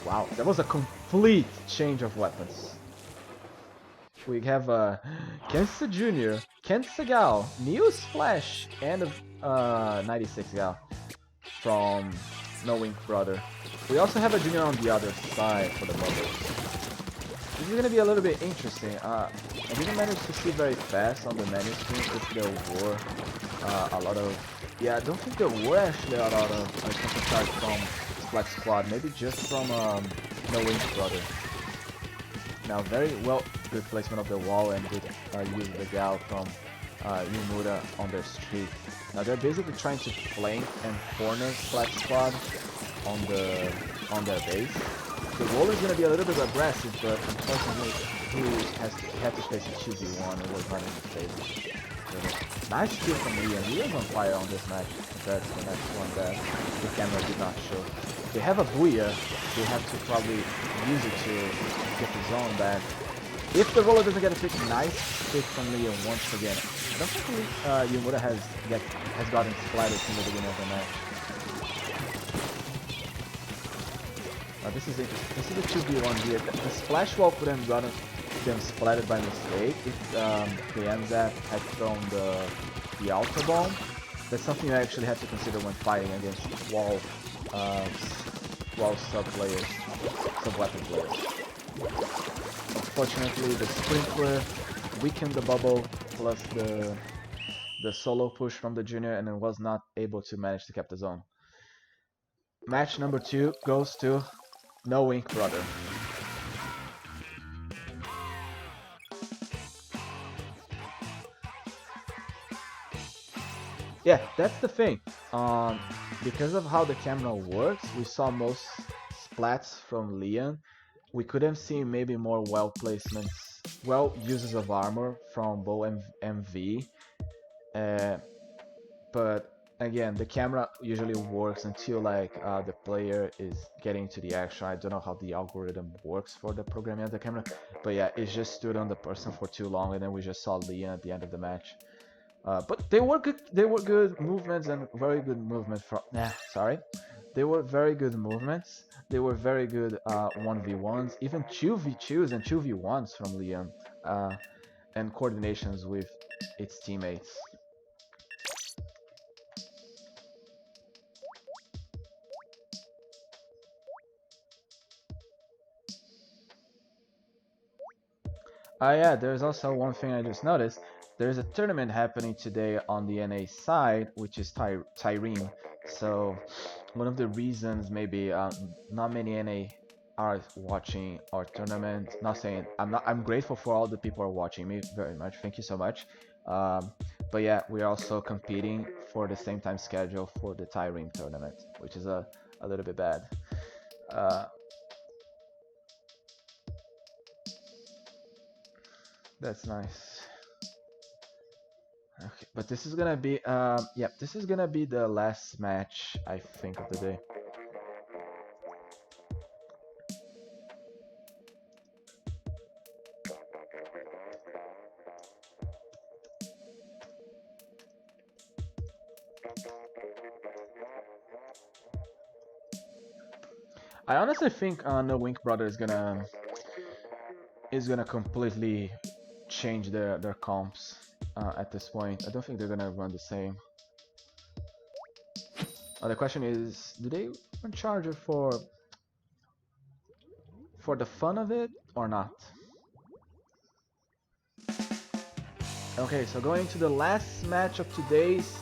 Wow, that was a complete change of weapons. We have Kensa Jr., Kensa Gal, Neo Splash, and 96 Gal from No Ink Brother. We also have a junior on the other side for the bubbles. This is gonna be a little bit interesting. I didn't manage to see very fast on the menu screen if there were a lot of... Yeah, I don't think there were actually a lot of counter from Black Squad, maybe just from No Ink Brother. Now, very well, good placement of the wall and good use of the Gal from Yumura on their streak. Now they're basically trying to flank and corner Black Squad on their base. The roller is going to be a little bit aggressive, but unfortunately he had to face a 2v1 and was not in his favor. Nice kill from Leon. Leon's on fire on this match compared to the next one that the camera did not show. They have a Booyah, they have to probably use it to get the zone back. If the roller doesn't get a pick, nice pick from Leon once again. I don't think Yumura has gotten splattered from the beginning of the match. This is interesting. This is a 2v1 here. The splash wall could have gotten them splattered by mistake if the MZAP had thrown the Ultra Bomb. That's something you actually have to consider when fighting against wall sub-weapon players. Unfortunately, the Sprinkler weakened the bubble plus the solo push from the junior, and it was not able to manage to keep the zone. Match number 2 goes to No Ink Brother. Yeah, that's the thing. Because of how the camera works, we saw most splats from Leon. We could have seen maybe more well placements, well uses of armor from Bo and MV. But again, the camera usually works until like the player is getting to the action. I don't know how the algorithm works for the programming of the camera, but yeah, it just stood on the person for too long, and then we just saw Leon at the end of the match. But they were good. They were good movements and very good movement from. Sorry, they were very good movements. They were very good 1v1s, even 2v2s and 2v1s from Liam, and coordinations with its teammates. Yeah, there's also one thing I just noticed. There's a tournament happening today on the NA side, which is Tyrene. So one of the reasons maybe not many NA are watching our tournament. Not saying I'm grateful for all the people who are watching me very much. Thank you so much. Um, but yeah, we're also competing for the same time schedule for the Tyrene tournament, which is a little bit bad. Uh, that's nice. Okay, but this is gonna be yeah, this is gonna be the last match I think of the day. I honestly think No Wink Brother is gonna completely change their comps at this point. I don't think they're gonna run the same. The question is, do they run Charger for the fun of it or not? Okay, so going to the last match of today's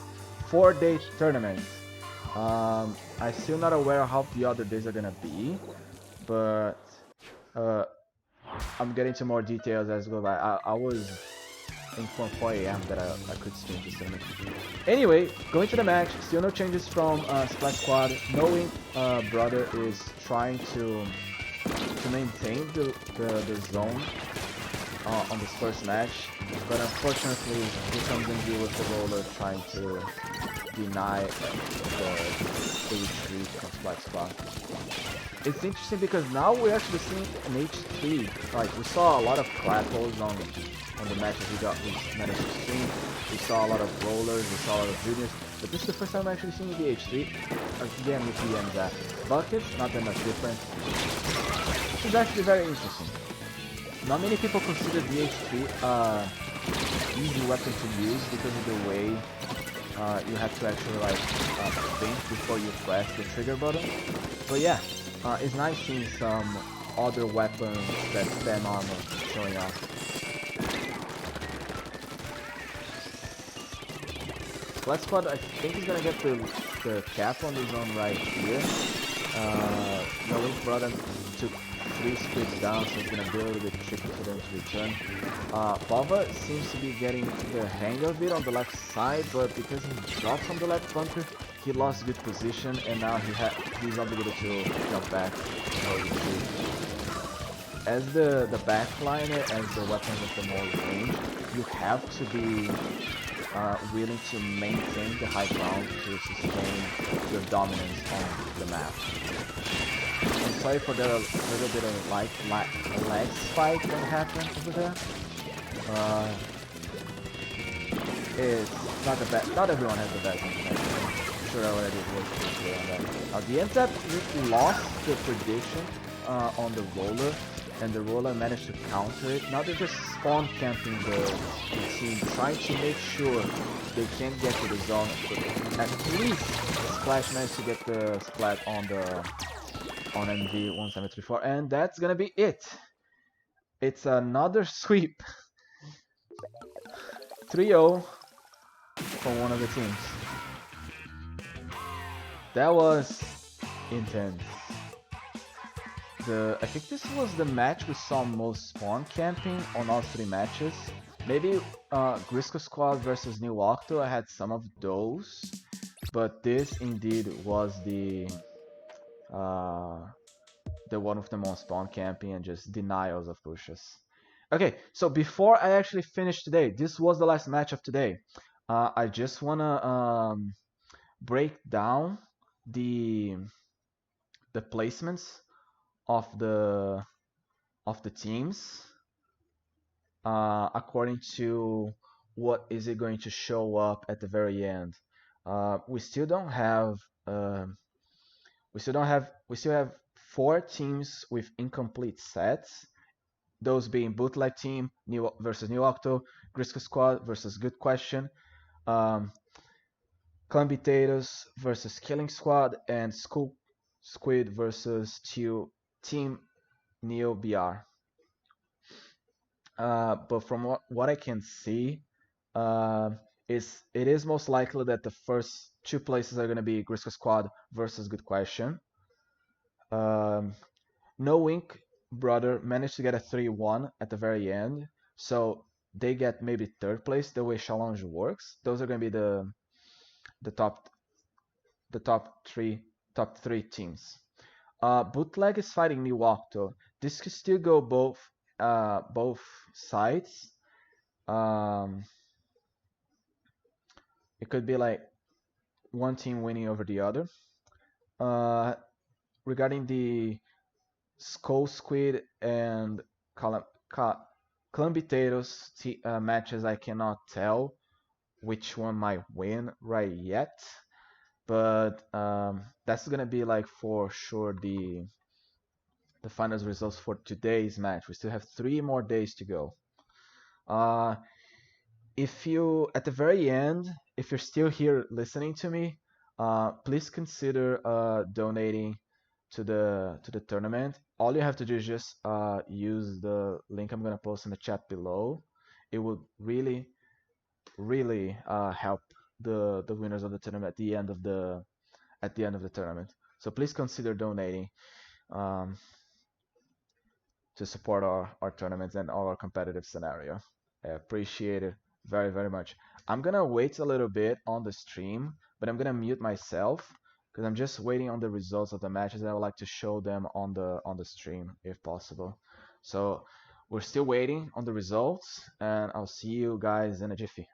4-day tournament. I'm still not aware of how the other days are gonna be, but uh, I'm getting to more details as we go by. I was informed 4 a.m. that I could stream this tournament. Anyway, going to the match, still no changes from Splat Squad. Knowing Brother is trying to maintain the zone on this first match, but unfortunately he comes in here with the roller trying to deny the retreat from Splat Squad. It's interesting because now we're actually seeing an H3. Like we saw a lot of crackles on the matches we managed to stream. We saw a lot of rollers, we saw a lot of juniors, but this is the first time I'm actually seeing the H3 again with the NZAP. Buckets, not that much different. This is actually very interesting. Not many people consider the H3 easy weapon to use because of the way you have to actually like think before you press the trigger button. But yeah, it's nice seeing some other weapons that spam armor showing up. Splat Squad, I think he's gonna get the cap on the zone right here. No Wink Brother took 3 splits down, so it's gonna be a little bit tricky for them to return. Pava seems to be getting the hang of it on the left side, but because he dropped from the left bunker, he lost good position, and now he's obligated to jump back. As the backliner, as the weapon with the more range, you have to be willing to maintain the high ground to sustain your dominance on the map. I'm sorry for the little bit of lag spike that happened over there. It's not the best. Not everyone has the best internet. I'm sure I already was pretty clear on that. The NZAP lost the prediction on the roller, and the roller managed to counter it. Now they're just spawn camping the team, trying to make sure they can't get to the zone. But at least Splash managed to get the splat on MV1734, and that's gonna be it. It's another sweep. 3-0 for one of the teams. That was intense. I think this was the match we saw most spawn camping on all 3 matches. Maybe Grisco Squad versus New Octo, I had some of those, but this indeed was the one with the most spawn camping and just denials of pushes. Okay, so before I actually finish today, this was the last match of today. I just wanna break down the placements of the teams according to what is it going to show up at the very end. We still don't have we still have 4 teams with incomplete sets. Those being Bootleg Team New versus New Octo, Grisco Squad versus Good Question, um, Clumbitatos versus Killing Squad, and School Squid versus Team Neo BR. But from what I can see, uh, it is most likely that the first 2 places are going to be Grisco Squad versus Good Question. Um, No Wink Brother managed to get a 3-1 at the very end, so they get maybe 3rd place the way challenge works. Those are going to be the top the top three teams. Bootleg is fighting New Octo. This could still go both sides. Um, it could be like one team winning over the other. Regarding the Skull Squid and Clumbitatos matches, I cannot tell which one might win right yet, but that's gonna be like for sure the finals results for today's match. We still have 3 more days to go. If you at the very end, if you're still here listening to me, please consider donating to the tournament. All you have to do is just use the link I'm gonna post in the chat below. It would really help the winners of the tournament at the end of the tournament. So please consider donating um, to support our tournaments and our competitive scenario. I appreciate it very much. I'm gonna wait a little bit on the stream, but I'm gonna mute myself because I'm just waiting on the results of the matches, and I would like to show them on the stream if possible. So we're still waiting on the results, and I'll see you guys in a jiffy.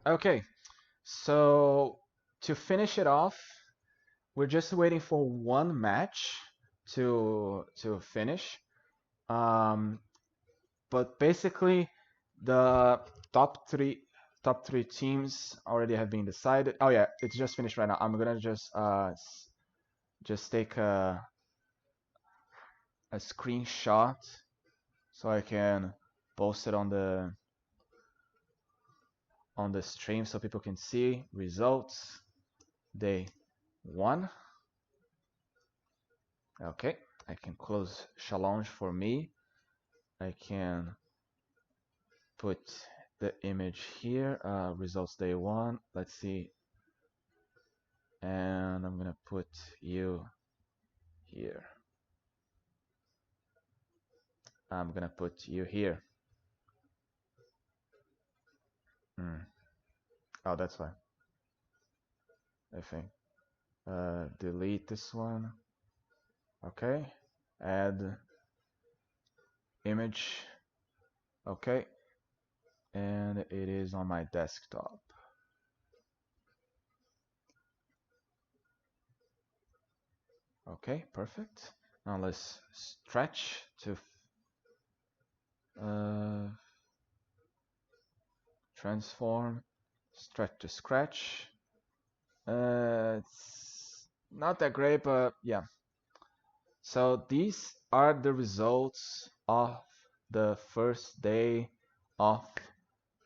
Okay, so to finish it off, we're just waiting for one match to finish. Um, but basically, the top three top three teams already have been decided. Oh yeah, it's just finished right now. I'm gonna just take a screenshot so I can post it on the stream so people can see results. Day 1. Okay, I can close challenge for me. I can put the image here, results day 1. Let's see, and I'm gonna put you here. I'm gonna put you here. Oh, that's fine. I think. Delete this one. Okay. Add image. Okay. And it is on my desktop. Okay, perfect. Now let's stretch to transform, stretch to scratch. It's not that great, but yeah. So these are the results of the first day of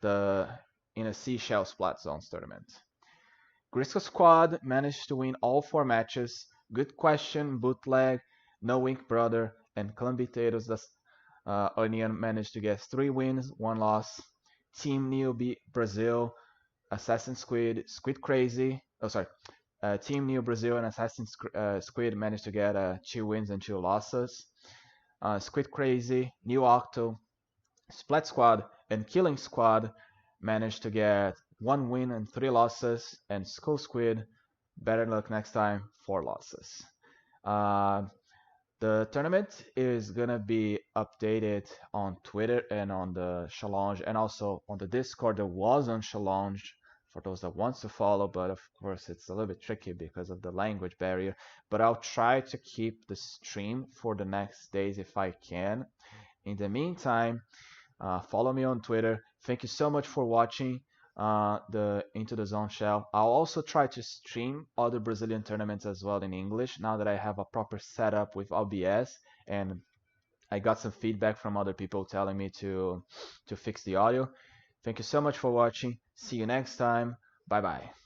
the in a Seashell Splat Zones tournament. Grisco Squad managed to win all 4 matches. Good Question, Bootleg, No Wink Brother, and Clambiteiros das Onion managed to get 3 wins, 1 loss. Team Neo Brazil, Assassin's Squid, Squid Crazy. Oh, sorry. Team Neo Brazil and Assassin's Squid managed to get 2 wins and 2 losses. Squid Crazy, New Octo, Splat Squad, and Killing Squad managed to get 1 win and 3 losses, and Skull Squid, better luck next time, 4 losses. The tournament is gonna be updated on Twitter and on the challenge, and also on the Discord. There was on challenge for those that wants to follow, but of course it's a little bit tricky because of the language barrier. But I'll try to keep the stream for the next days if I can. In the meantime, follow me on Twitter. Thank you so much for watching the Into the Zone Shell. I'll also try to stream other Brazilian tournaments as well in English now that I have a proper setup with OBS, and I got some feedback from other people telling me to fix the audio. Thank you so much for watching. See you next time. Bye bye.